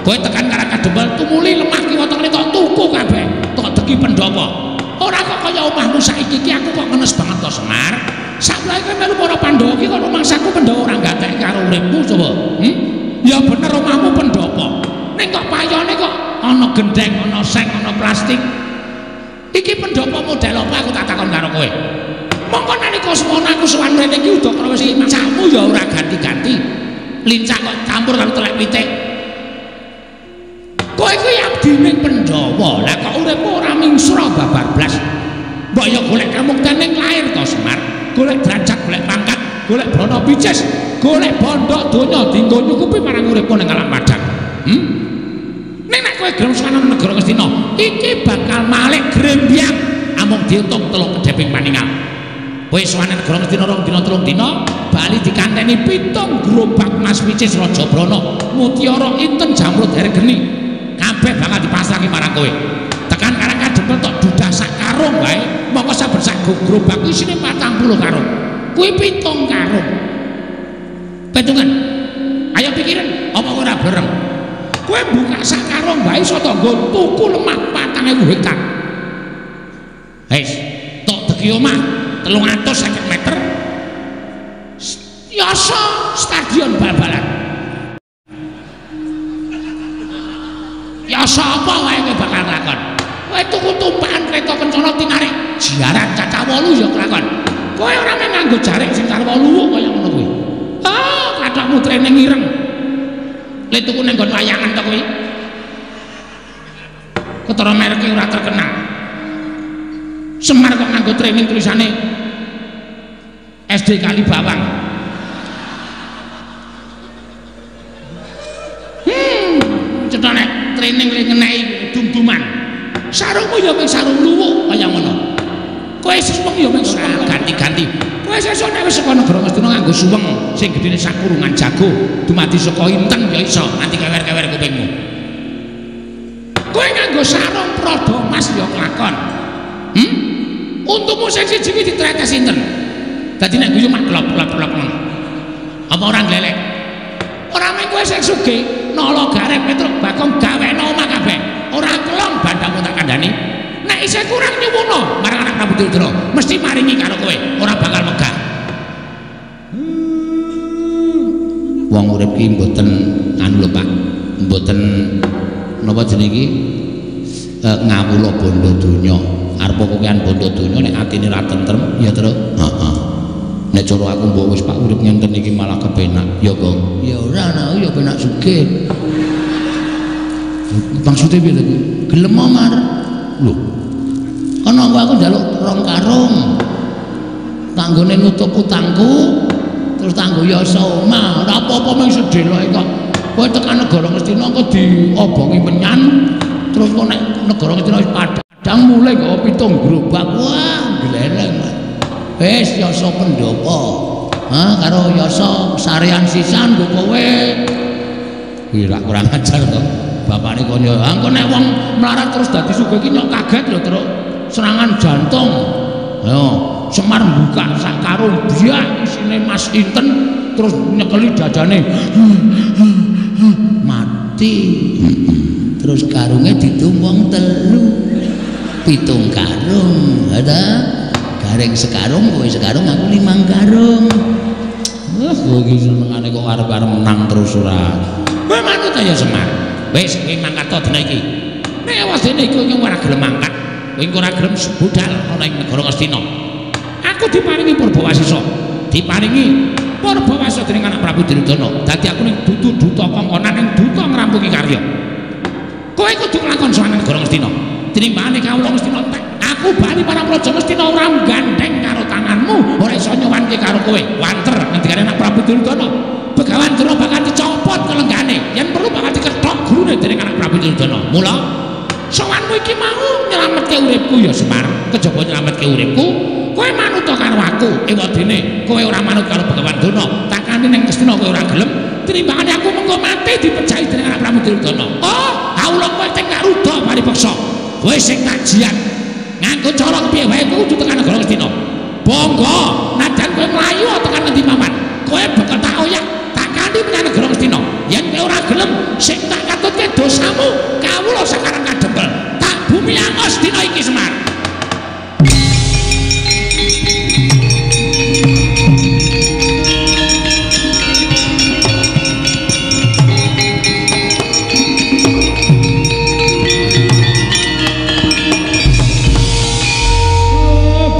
Kowe tekan Karang Kadempel tumuli lemah kiwa tengene tok tuku kabeh, tok deki Pandhawa. Ora kok kaya omahmu saiki iki aku kok ngenes banget to Semar. Saklae kowe melu para Pandhawa iki kok rumangsaku Pandhawa ora gatek karo uripmu coba. Ya bener omahmu Pandhawa. Ning kok payone kok ana gendeng, ana seng, ana plastik. Iki Pandhawa model apa aku tak takon karo kowe. Mongko nalika semono aku sowan mrene iki Udakara wis macakmu ya ora ganti-ganti. Lincah kok campur karo telek pitik. Kowe kuwi abdine Pandhawa. Lah kok uripmu ora mingsra babar blas. Mbok ya golek kamuktening lair to Semar. Golek derajat, golek pangkat, golek brana pices, golek bondo donya dienggo nyukupi marang uripmu ning alam padang. Nek kowe gelem sowan negara Ngastina, iki bakal malih grembyang amung diuntung 3 kedheping paningal. Kowe sowan negara Ngastina 2 dina 3 dina bali dikanteni 7 gerobak Mas Pices Raja Brana, mutiara inten jamrut hergeni. Kabeh bakal dipasrahke marang kowe. Tekan Karang Kadempel tok dudah sak karung wae, mongko saben sak gerobak isine 40 karung. Kuwi 7 karung. Petungan. Ayo pikirin, apa ora blereng. Kowe buka sak karung wae iso to nggo tuku lemah 4.000 hektar. Wis, tok deki omah 350 meter. Yasa stadion bal-balan. Yasa apa wae kowe bakal lakon. Kowe tuku tumpakan kereta kencana tinarik jiaran cacah 8 ya kelakon. Kowe ora mung nganggo jarik sing karo 8 kaya ngono kuwi. Kathokmu training ireng. Lek tuku ning nggon wayangan to kuwi. Ketara mereke ora terkenal. Semar kok nganggo training tulisane SD Kali Bawang. Cetane training le ngenehi dum-duman. Sarungmu ya mung sarung luwuk kaya ngono. Kowe suweng ya mung ganti-ganti. Kowe sesuk nek wis saka negara Ngastina nganggo suweng sing gedene sakurungan jago, dumadi saka inteng ya iso nganti kewer-kewer kupingmu. Kowe nganggo sarung prada emas ya kelakon. Untumu sing siji iki ditretes sinten? Dadi nek guyu mak klop-klop ngono. Apa ora glelek? Ora mung kowe sing sugih, nala garep Petruk Bagong gawekno omah kabeh. Ora kelong bandamu tak kandhani. Nek isih kurang nyuwuna marang anak Prabu Duryudana, mesti maringi karo kowe, ora bakal megah. Wong urip ki mboten anu lho Pak, mboten napa jenenge iki ngawula bondo donya. Arep kokean bondo donya nek atine ra tentrem ya terus heeh. Nek cara aku mbok wis Pak urip ngenten iki malah kepenak. Ya Gong. Ya ora ana ya penak sugih. Maksudnya piye to? Gelem omar. Lho. Ana aku njaluk rong karung. Tanggone nutup utangku. Terus tanggo yasa omah. Ora apa-apa mung sedeloke kok. Kowe tekan negara Ngastina kok diobongi menyan. Terus kok nek negara Ngastina wis padhang mulai kok 7 gerobak. Wah, gleleng. Wis yasa pendopo. Karo yasa sarean sisan nggo kowe. Ira kurang ajar to. Bapakne kon yo engko nek wong melarat terus dadi sugih iki nyok kaget lho terus serangan jantung. Ayo, Semar buka sak karung biak isine Mas Inten terus nyekeli dadane. Mati. Terus karungnya ditumpang 3. 7 karung. Ada garing sekarung, kowe sekarung aku 5 karung. Wah, kowe iki senengane kok arep-arep menang terus ora. Kowe manut aja Semar. Wis kowe mangkat to dina iki. Nek awas dene iku ora gelem mangkat, kowe ora gelem budal ana ing negara Ngastina. Aku diparingi Purbawasisa. Diparingi Purbawasisa dening anak Prabu Duryudana. Dadi aku ning duta kongkonan ning duta ngrampungi karya. Kowe kudu nglakon sowan negara Ngastina. Tinimbangane kawula Ngastina aku bali para praja Ngastina ora gandeng karo tanganmu, ora iso nyuwanke karo kowe. Wanter ngendikane anak Prabu Duryudana. Begawan Dura bakal dicopot kelenggane, yen perlu bakal diketok gurune dening anak Prabu Duryudana. Mula sowanmu iki mau nyelametke uripku ya Semar. Kejaba nyelametke uripku, kowe manut karo aku. Ewadene kowe ora manut karo Begawan Dura. Takane ning Ngastina kowe ora gelem, tinimbangane aku mengko mati dipejahi dening anak Prabu Duryudana. Oh, kawula kowe teng Garuda paripeksa. Kowe sing kajian nganggo cara piye wae kudu tekan negara Ngastina. Bangga, najan kowe mlayu tekan ngendi paman. Kowe bakal tak oyak takani menyang negara Ngastina. Yen kowe ora gelem, sing tak katutke dosamu, kawula sakarang kadempel. Tak bumi angos dina iki Semar.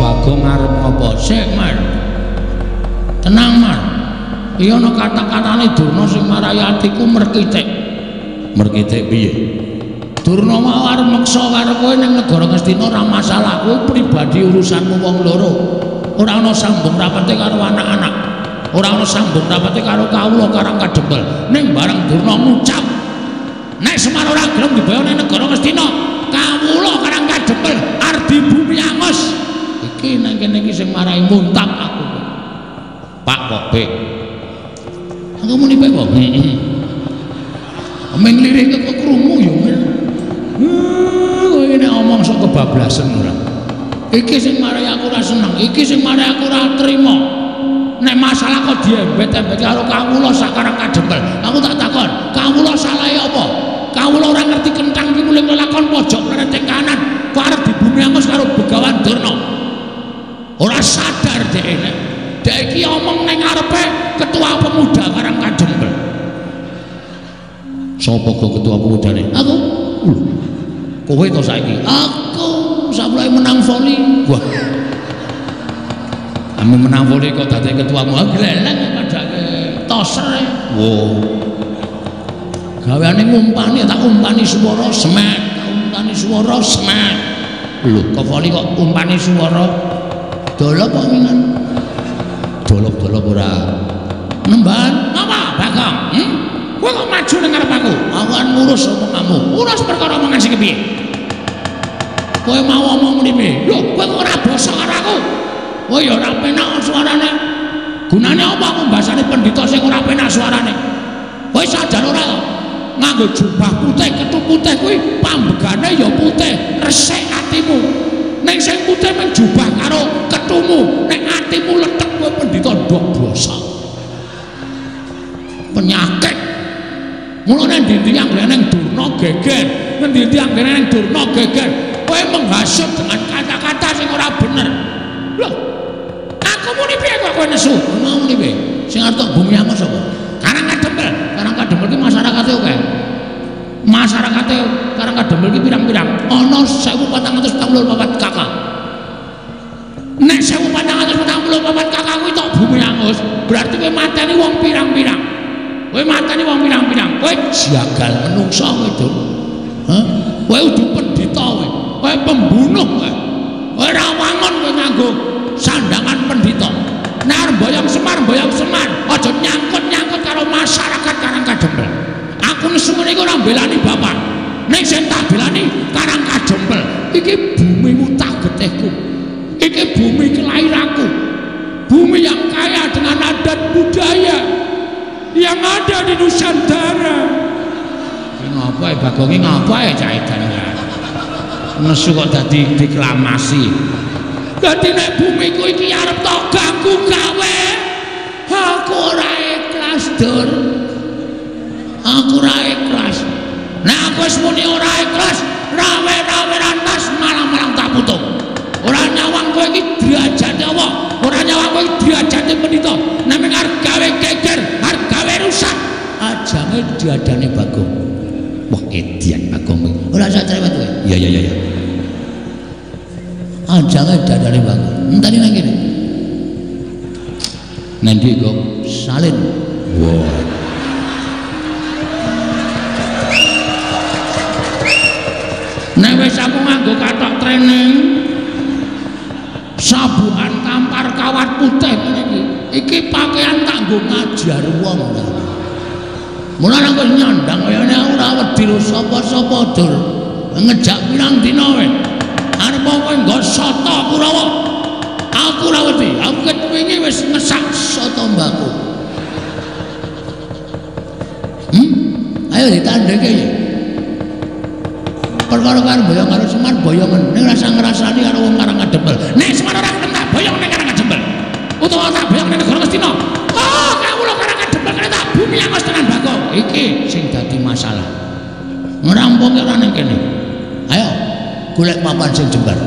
Bagong arep ngopo? Sik, Mar. Tenang, Mar. Iya ana kata-katane Durna sing marai atiku merkitik. Merkitik piye? Durna mau arep meksa karo kowe ning negara Ngastina ora masalah, kowe pribadi urusanmu wong loro. Ora ana sambung rapete karo anak-anak. Ora ana sambung rapete karo kawula Karang Kadempel. Ning bareng Durna ngucap, nek Semar ora gelem dibayar ning negara Ngastina, kawula Karang Kadempel arep di bumi angos. Iki nang kene iki sing marai muntap aku. Pak kok Bek. Aku muni Bek kok. Meng lirik kok krungu ya men. Kowe iki nek omong sok kebablasan ora. Iki sing marai aku ora seneng, iki sing marai aku ora trima. Nek masalah kok diembet-embet karo kawula Sakarang Kadempel. Aku tak takon, kawula salahe apa? Kawula ora ngerti kentang iki mulih nglakon pojok kreteng kanan, kok arep di bumi angos karo Begawan Durna. Ora sadar dhek iki omong ning ngarepe ketua pemuda Karang Kadempel. Sapa kok ketua pemudane? Aku. Kowe to saiki? Aku sampe menang voli. Wah. Ame menang voli kok dadi ketuamu. Gleleng padake toser. Wo. Gaweane ngumpani tak umpani swara semet, tak umpani swara semet. Lho, kok voli kok umpani swara dolop kok mingan. Dolop-dolop ora. Nemban, apa Bagong? Kowe kok maju nang ngarep aku? Aku kan ngurus omonganmu. Urus perkara omongan sing piye? Kowe mau omong mrene. Lho, kowe kok ora basa karo aku. Oh ya ora penak suarane. Gunane apa aku mbasani pendhita sing ora penak suarane? Kowe sadar ora kok? Nganggo jubah putih, ketu putih kuwi pambegane ya putih, resik atimu. Ning sing putih men jubah karo ketumu, nek atimu letek kowe pendhita ndok basa. Penyakit. Mulane ndi-ndi anggere ning durna geger, ndi-ndi anggere ning durna geger. Kowe menghasut dengan kata-kata sing ora bener. Loh, aku muni piye kok kowe nesu? Mau muni piye? Sing arep bumi angus sapa? Karangkadempel. Karangkadempel ki masyarakate oke. Masyarakate Karangkadempel ki pirang-pirang? Ana 1444 kakak. Nek 1444 kakak kuwi tok bumi angus, berarti kowe mateni wong pirang-pirang. Kowe mateni wong pirang-pirang. Kowe jagal menungso kowe, Dur. Hah? Kowe udu pendhita kowe. Kowe pembunuh kowe. Kowe ora wangon kowe nganggo sandangan pendhita. Nek arep boyong Semar. Aja nyangkut-nyangkut karo masyarakat Karangkadempel. Aku nesu ngene iki ora mbelani bapak. Nek sing tak belani Karangkadempel. Iki bumimu tak getihku. Iki bumi kelahiranku. Bumi yang kaya dengan adat budaya yang ada di Nusantara. Iki ngapa ya Bagong, iki ngapa ya cah edan ya? Nesu kok dadi deklamasi. Dadi nek bumiku iki arep tok ganggu gawe, aku ora ikhlas, Dur. Aku ora ikhlas. Nek aku wis muni ora ikhlas, rawe-rawe rantas malang-malang tak putuk. Ora nyawang kowe iki derajate apa? Ora nyawang kowe derajate pendhita. Nek arep gawe geger, arep gawe rusak, ajange diadane Bagong. Wah, edian Bagong. Ora usah cerewet kowe. Iya. Ajange diadane Bagong. Enteni nang kene. Nanti kok salin. Wow. Nek wis aku nganggo kathok training sabuhan tampar kawat putih ngene iki. Iki pakaian kanggo ngajar wong. Mulane aku nyandang kaya ngene ora wedi sapa-sapa, Dur. Ngejak pirang dina wae. Arep kowe nggo soto Kurawa. Aku ora wedi. Aku ketwingi wis ngesak soto mbakku. Ayo ditandheke ya. Perkara karo boyong karo Semar boyongan ning rasa ngrasani karo wong Karangkadempel. Nek Semar ora gelem tak boyong ning Karangkadempel. Utawa tak boyong ning negara Ngastina. Oh, kawula Karangkadempel kene tak bumi angus tenan Bagong. Iki sing dadi masalah. Ngrampunge ora ning kene. Ayo golek papan sing jembar.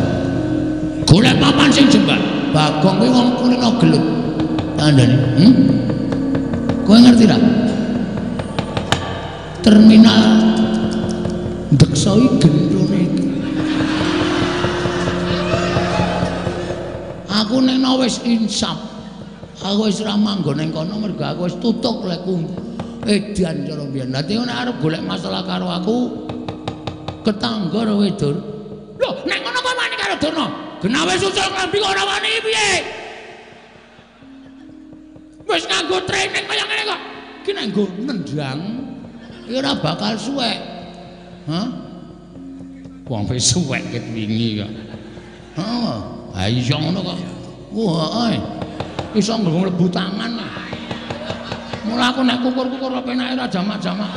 Golek papan sing jembar. Bagong kuwi wong kulino gelut. Tandane. Kowe ngerti ra? Terminal deksoi gendone iki. Aku nek wis insaf. Aku wis ora manggon ning kono mergo aku wis tutuk lekku. Edan cara mbiyen. Dadi nek arep golek masalah karo aku ketangga kowe, Dur. Lho, nek ngono kok wani karo Durna? Genawe susul klambi kok ora wani piye? Wis nganggo training kaya ngene kok. Ki nek nggo nendang iki ora bakal suwek. Hah? Wong wis suwek ket wingi kok. Heeh. Ha iya ngono kok. Wah, iso mlebu tangan. Mula aku nek kukur-kukur penake ora jamak-jamak.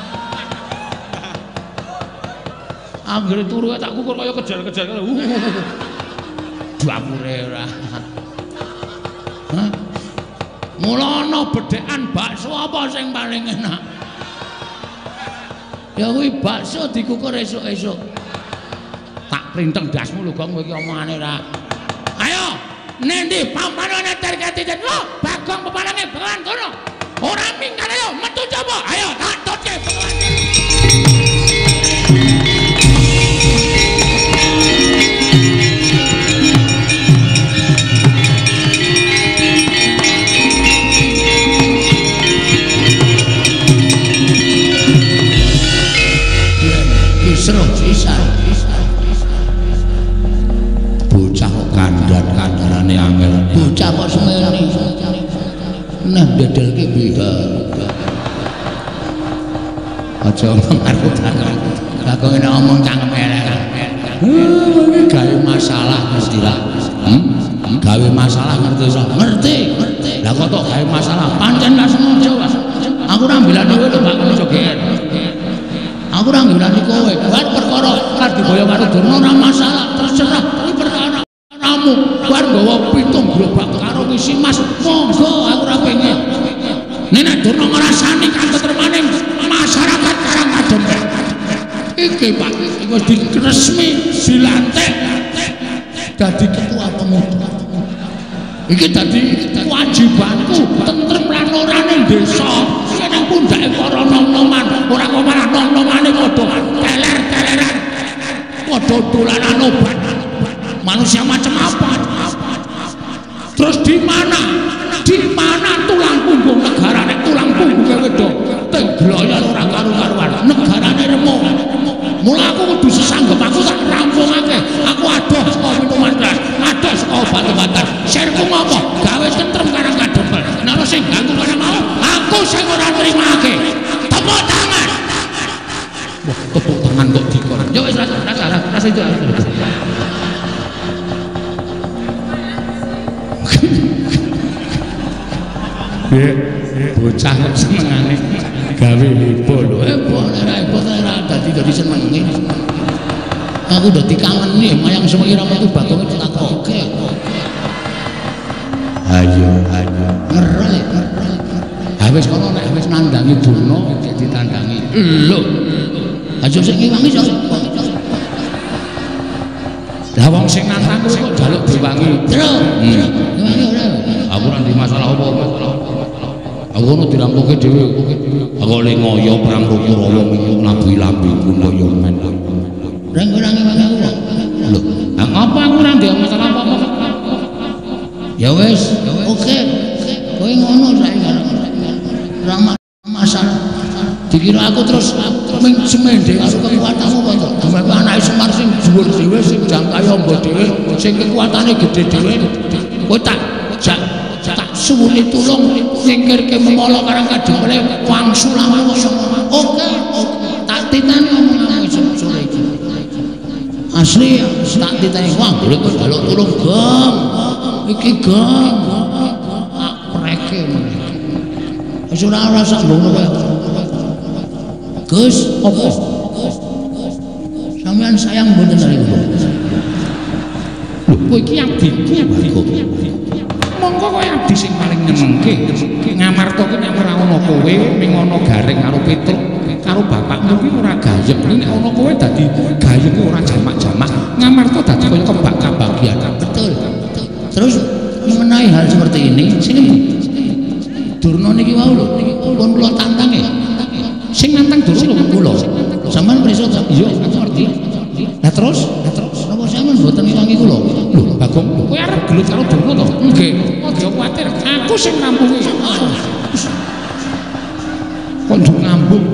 Anggere turu tak kukur kaya kejar-kejar. Dapure ora. Hah? Mula ana bedhekan bakso apa sing paling enak? Ya kuwi bakso dikukur esuk-esuk. Tak printeng dasmu lho Gong kowe iki omongane ra. Ayo, nendi pampanane terkati-kati. Lho, Bagong pepalange Bengawan kono. Ora minggat ayo metu coba. Ayo tak tutke Bengawan. Seru pisan. Bocah kok kandhan-kandhanane angel. Bocah kok semene. Nah dedelke beda. Aja ngomong aku takon. Takon ngene omong cangkem elek. Iki gawe masalah ngerti ra? Gawe masalah ngerti iso? Ngerti. Lah kok tok gawe masalah pancen gak sengaja, Mas. Aku ora mbelani kowe lho, Pak Jogen. Aku ora mbelani kowe. Bar perkara kar diboyo karo Durna ora masalah, terserah. Iki perkara kamu. Bar nggawa pitung gerobak karo ngisi Mas. Monggo aku ora pengen. Nek Durna ngrasani katetremane masyarakat Karang Kadem. Iki Pak, wis diresmi dilantik dadi ketua pemuda. Iki dadi kewajibanku tentrem lan orane desa. Nek pundake para nom-noman, ora kok malah nom-nomane padha teler-teleran. Padha dolanan obat. Manusia macam apa? Terus di mana? Di mana tulang punggung negara nek tulang punggung wedok tegloyan ora karu-karuan. Negarane remuk. Mula aku kudu sesanggep aku tak rampungake. Aku adoh saka minuman keras, adoh saka obat-obatan. Sirku ngopo? Gawe tentrem Karang Kadem. Nek sing ganggu kene mau, aku sing ora nrimake. Tepuk tangan. Wah, tepuk tangan kok dikon. Yo wis rasa itu. Bocah kok senengane gawe heboh lho. Heboh ora dadi senenge. Aku dadi kangen nih mayang semira metu batonge ditakoke. Ayo. Ngerel. Wis kono nek wis nandangi Durna ditandangi. Lho. Aja sing ngewangi iso. Lah wong sing nantang kuwi kok njaluk diwangi. Ngewangi ora. Aku ora ndek masalah apa-apa. Aku ono dirampuke dhewe. Aku le ngoyo perang Kurawa minggu nabi lambiku ngoyo men. Rang-rangi wae aku. Lho, ngapa aku ora ndek masalah apa-apa? Ya wis, oke. Kowe ngono saiki ora masalah. Dikira aku terus semendhe karo kekuatanmu apa to? Dumeh anake Semar sing dhuwur dhewe sing jangkae amba dhewe, sing kekuatane gedhe dhewe. Kowe tak suwune tulung nyingkirke memala Karang Kadem wangsul awakmu semua. Oke. Tak titani omonganmu sore iki. Asli tak titani wah golek kok njaluk tulung Gong. Iki Gong. Preke meneh. Wis ora rasa ngono kowe. Gus, opo? Sampeyan sayang mboten kali kula. Lho, kowe iki abdi kok. Monggo kowe abdi sing paling nyenengke. Ngamarta ki nek ora ana kowe ning ana Gareng karo Petruk karo bapakmu ki ora gayeng. Nek ana kowe dadi gayeng ki ora jamak-jamak. Ngamarta dadi kaya kebak kabagian. Betul. Terus mengenai hal seperti ini, sini Durna niki wau lho, pun kula tantange. Sing nantang Durna lho kula. Sampeyan preso iya ngerti. Lah terus napa sampeyan mboten ngilangi kula? Lho, Bagong, kowe arep gelut karo Durna to? Nggih. Aja kuwatir, aku sing nampungi. Kok ngambung.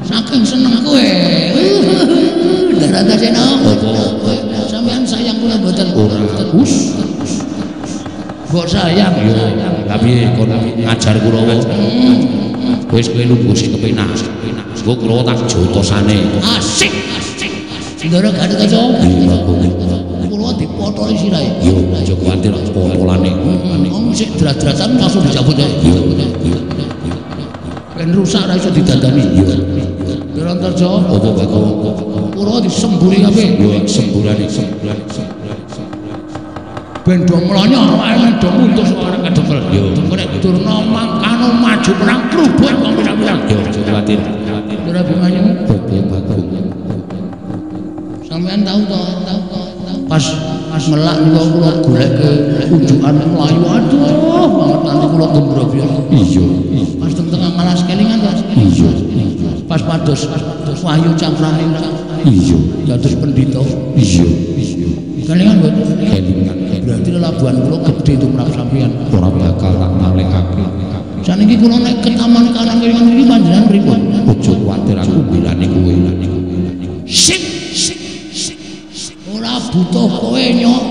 Saking seneng kowe. Darata seno. Sampeyan sayang kula mboten? Ora. Kok sayang yo. Tapi kon ngajar Kurawa. Wis kowe lubusi kepenak. Engko Kurawa tak jotosane. Asik. Ndara gak ada kacau. Kurawa dipotoli sirahe. Yo aja kuwatir potolane. Wong sik drat-dratan langsung dicabut ae. Ben rusak ora iso didandani. Yo. Dirontarjo. Apa Bagong? Kurawa disemburi kabeh. Yo semburane. Ben do mlonyo awake do muntus ora kedemel. Yo, nek Durna mangkano maju perang klubur wong pirang-pirang. Yo, aja kuwatir. Ora bimanyu bebe Bagong. Sampeyan tahu to? Pas melak niku kula goleke unjukan Melayu aduh banget nanti kula gembrobyong. Iya. Pas teng-tengah Malas Kelingan to. Iya. Pas pados Wahyu Cakraning. Iya. Dados pendhita. Iya. Kelingan mboten? Kelingan. Berarti labuhan kula gedhe tumrap sampeyan. Ora bakal tak nalekake. Saniki kula nek ke Taman Karang Kelingan iki panjenengan pripun? Aja kuwatir aku bilane kowe. Sip. Ora butuh kowe nyok.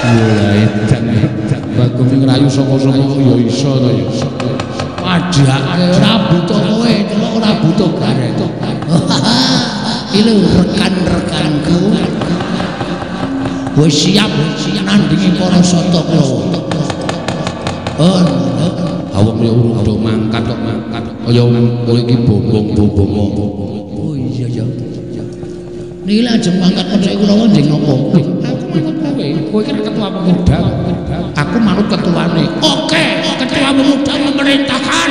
Mulai edan Bagong ngrayu saka-saka ya iso to ya. Padhake ora butuh kowe, ora butuh garek. iki lho rekan-rekanku wis siap nandingi para sata Kurawa. Awak ya urung do mangkat kok mangkat. Kaya kowe iki bombong-bombong. Oh iya ya. Niki lajeng mangkat Pandai Kurawa njing napa? Aku manut kowe. Kowe iki ketua pemuda. Aku manut ketuane. Oke, ketua pemuda memerintahkan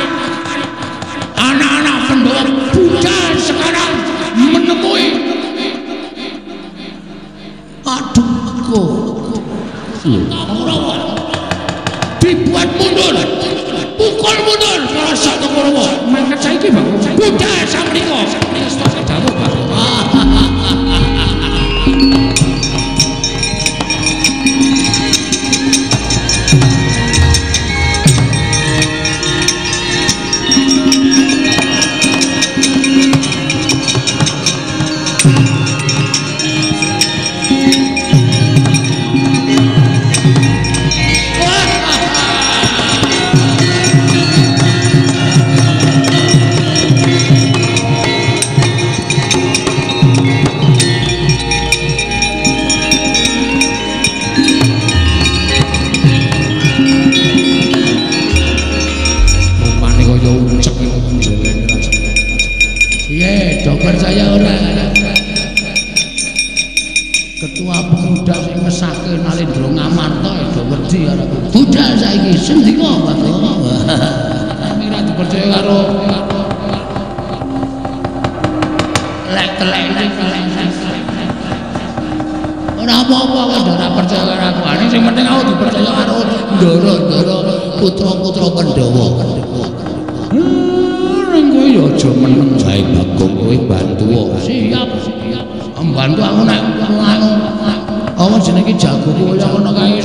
anak-anak Pandhawa Buddha sekarang menemui. Aduh kok. Kurawa dibuat mundur. Pukul mundur para sata Kurawa. Mangkat saiki, Bang. Buddha samriko. Samriko dawuh, Bang. Percaya ora ketua pemuda sing ngesake Nalendra Ngamarta do wedi karo Buddha saiki sendika Pak. Ora dipercaya karo lek-lek ora apa-apa kok ora percaya karo aku. Ane sing penting aku dipercaya karo Ndara-ndara putra-putra Pandhawa. Kowe ya aja meneng jae Bagong kowe bantu wae. Siap. Mbantu aku nek anu apa jenenge jago kaya ngono kae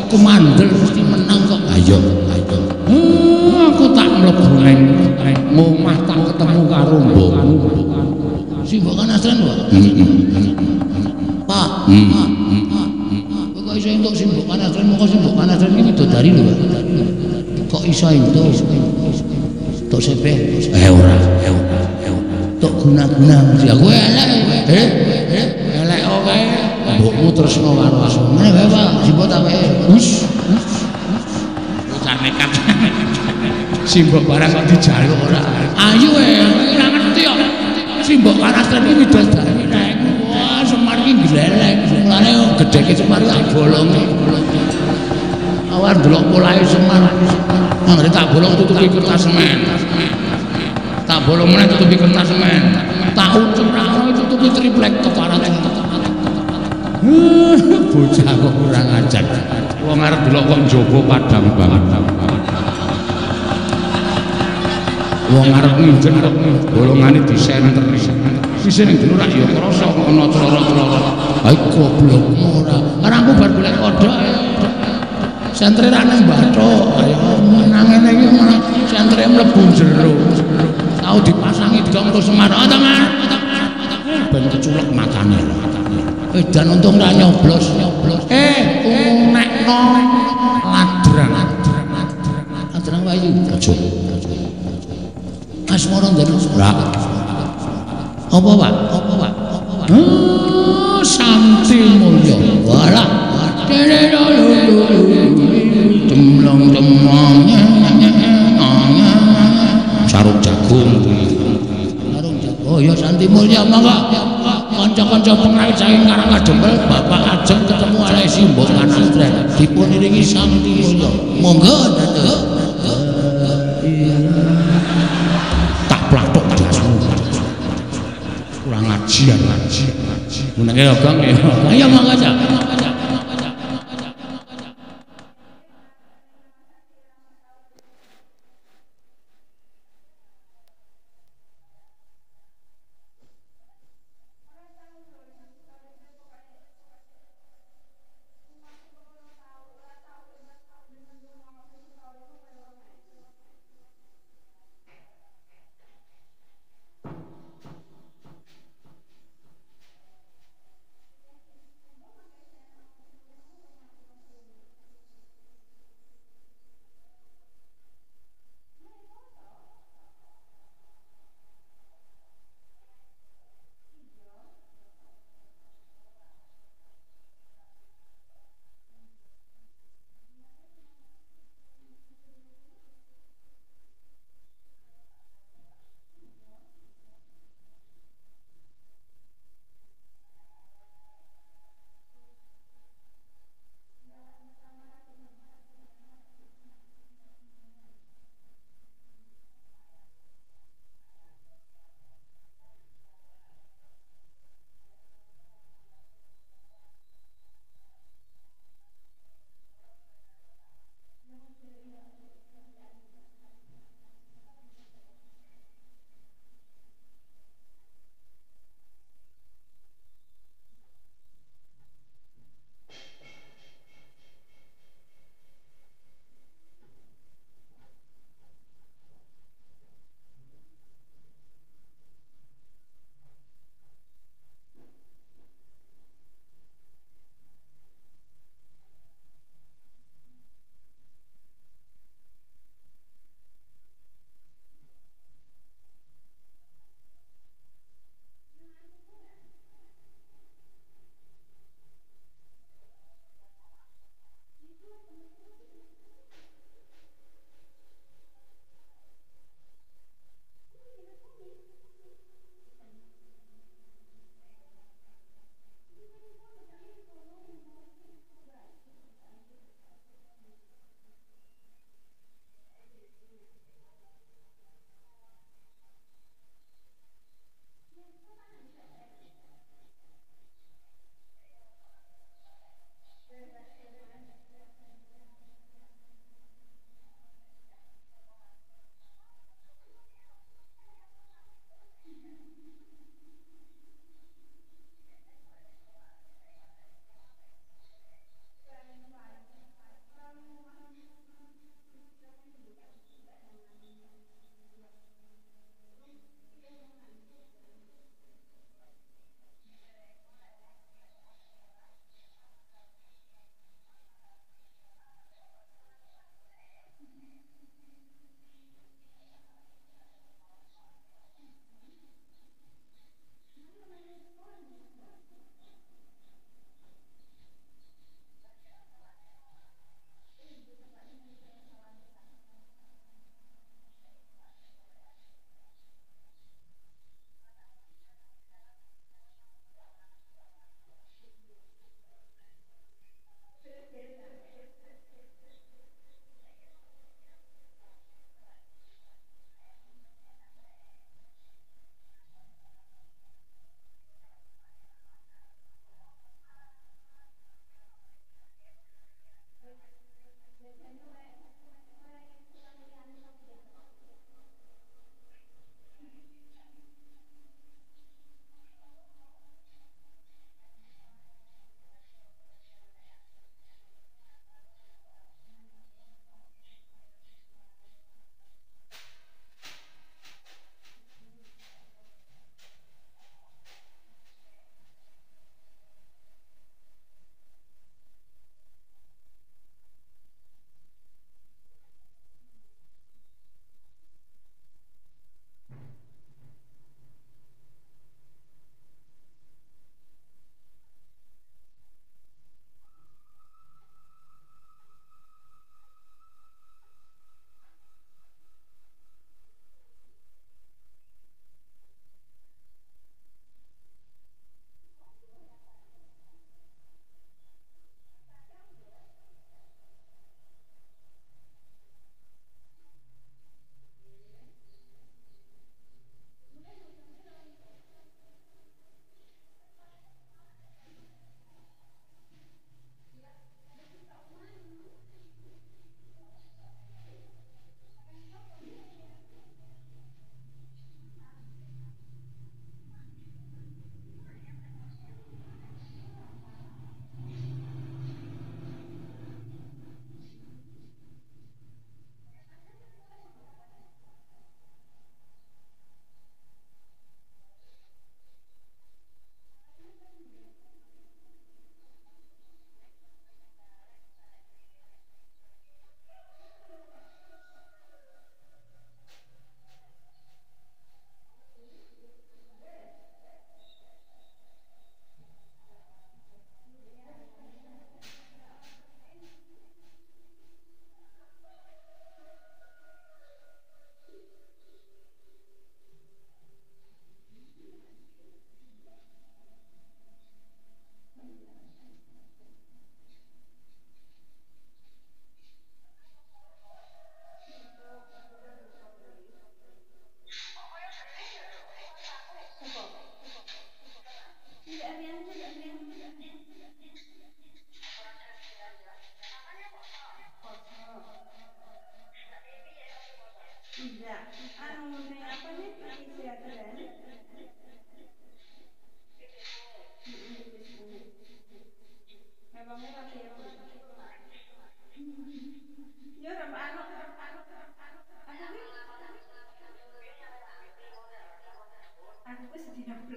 kumandel mesti menang kok. Ayo. Aku tak mlebu ning omah tak ketemu karo mbokmu. Simbok Kanastren wae. Pak. Kok iso entuk Simbok Kanastren moko Simbok Kanastren iki bidodari lho. Kok iso entuk? Tok sepe ora tok guna-guna mesti aku elek elek oke mbokmu tresno karo aku ngene wae Pak simbok ta wae wis nekat simbok barang kok dijaluk ora ayo ora ngerti kok simbok Kanastren iki widodari nek wah Semar iki glelek mulane gedheke Semar tak bolong awak ndelok polahe Semar nang tak bolong tutupi kertas semen. Tak bolong meneh tutupi kertas semen. Tak ucur tutupi triplek keparat. Bocah kok kurang ajar. Wong arep delok kok njaba padang banget. Wong arep nginjen kok bolongane disenteri. Sisi ning dulu rak ya krasa kok ana cloro-cloro. Ha iku goblokmu ora. Karangku bar golek kodhok. Sentre ra nang bathuk. Ayo menang ngene iki menang sentre mlebu jero. Tau dipasangi digongko Semar. Ben keculek matane. Edan untung ra nyoblos. Nekno ladrang. Ladrang wayu. Aja. Asmara ndene ora. Apa, Pak? Santi mulya. Walah. Sarung jagung. Oh ya Santi Mulya mangga kanca-kanca pengrawit saking Karangajempel Bapak ajeng ketemu alih Simbok Kanastren dipun iringi Santi Mulya. Monggo tak plathuk jasmu. Kurang ajian. Menenge ya Kang ya. Ayo mangga aja.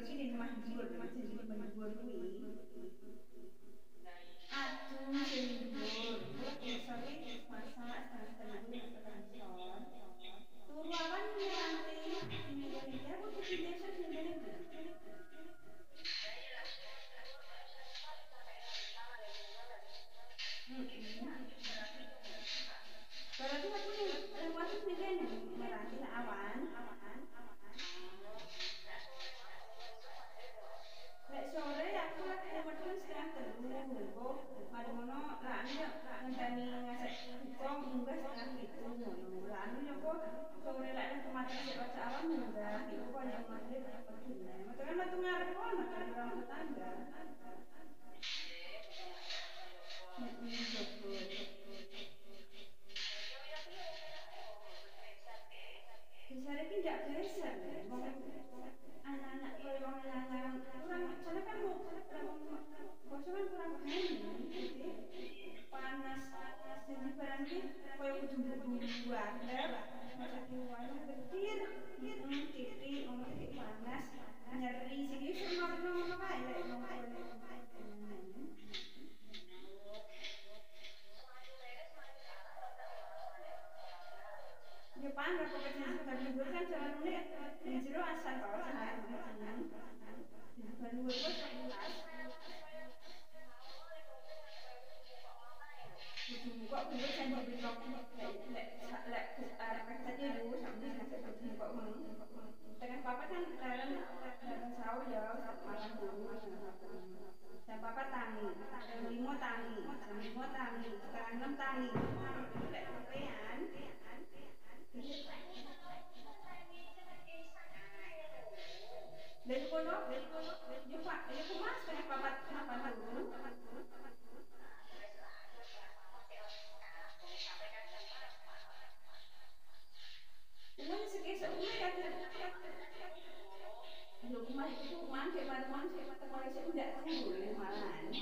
iki ning omah dhuwur, jadi dhuwur kuwi. Aduh, sing dhuwur. Biasane masak setengah setengah turu awan nyantai. Ini ya aku biasa sendiri. Berarti aku lewat sini kan berarti awan. Lek sore aku lagi lewat setengah telu. Kok ada mono lah anu ngenteni ngasih kok munggah setengah itu ngono. Lah anu yo kok sore lek kemati sik baca awan munggah iku kok yang maghrib apa dene. Metu metu ngarep kono kan orang tetangga. Biasanya tidak biasa, anak-anak kalau orang yang kurang, sana kan bosan kurang jadi panas jadi berarti kalau ujung-ujung water, masuk water kecil, titik, panas, nyeri, jadi semua orang kayak ya panas pokoknya sudah libur kan jangan unik di jero asal tau sehari di bukan libur gue sekelas buka gue jangan diblok lek tadi dulu sambil ngasih buka dengan papa kan dalam sahur ya malam dulu dan papa tangi jam 5 tangi setengah 6 tangi lek kepean dari kono, dia pak, dia kemas kayak papat dulu. Umumnya sekesek kata, lo kemas itu mangke, mata koleksi udah tunggu malahan.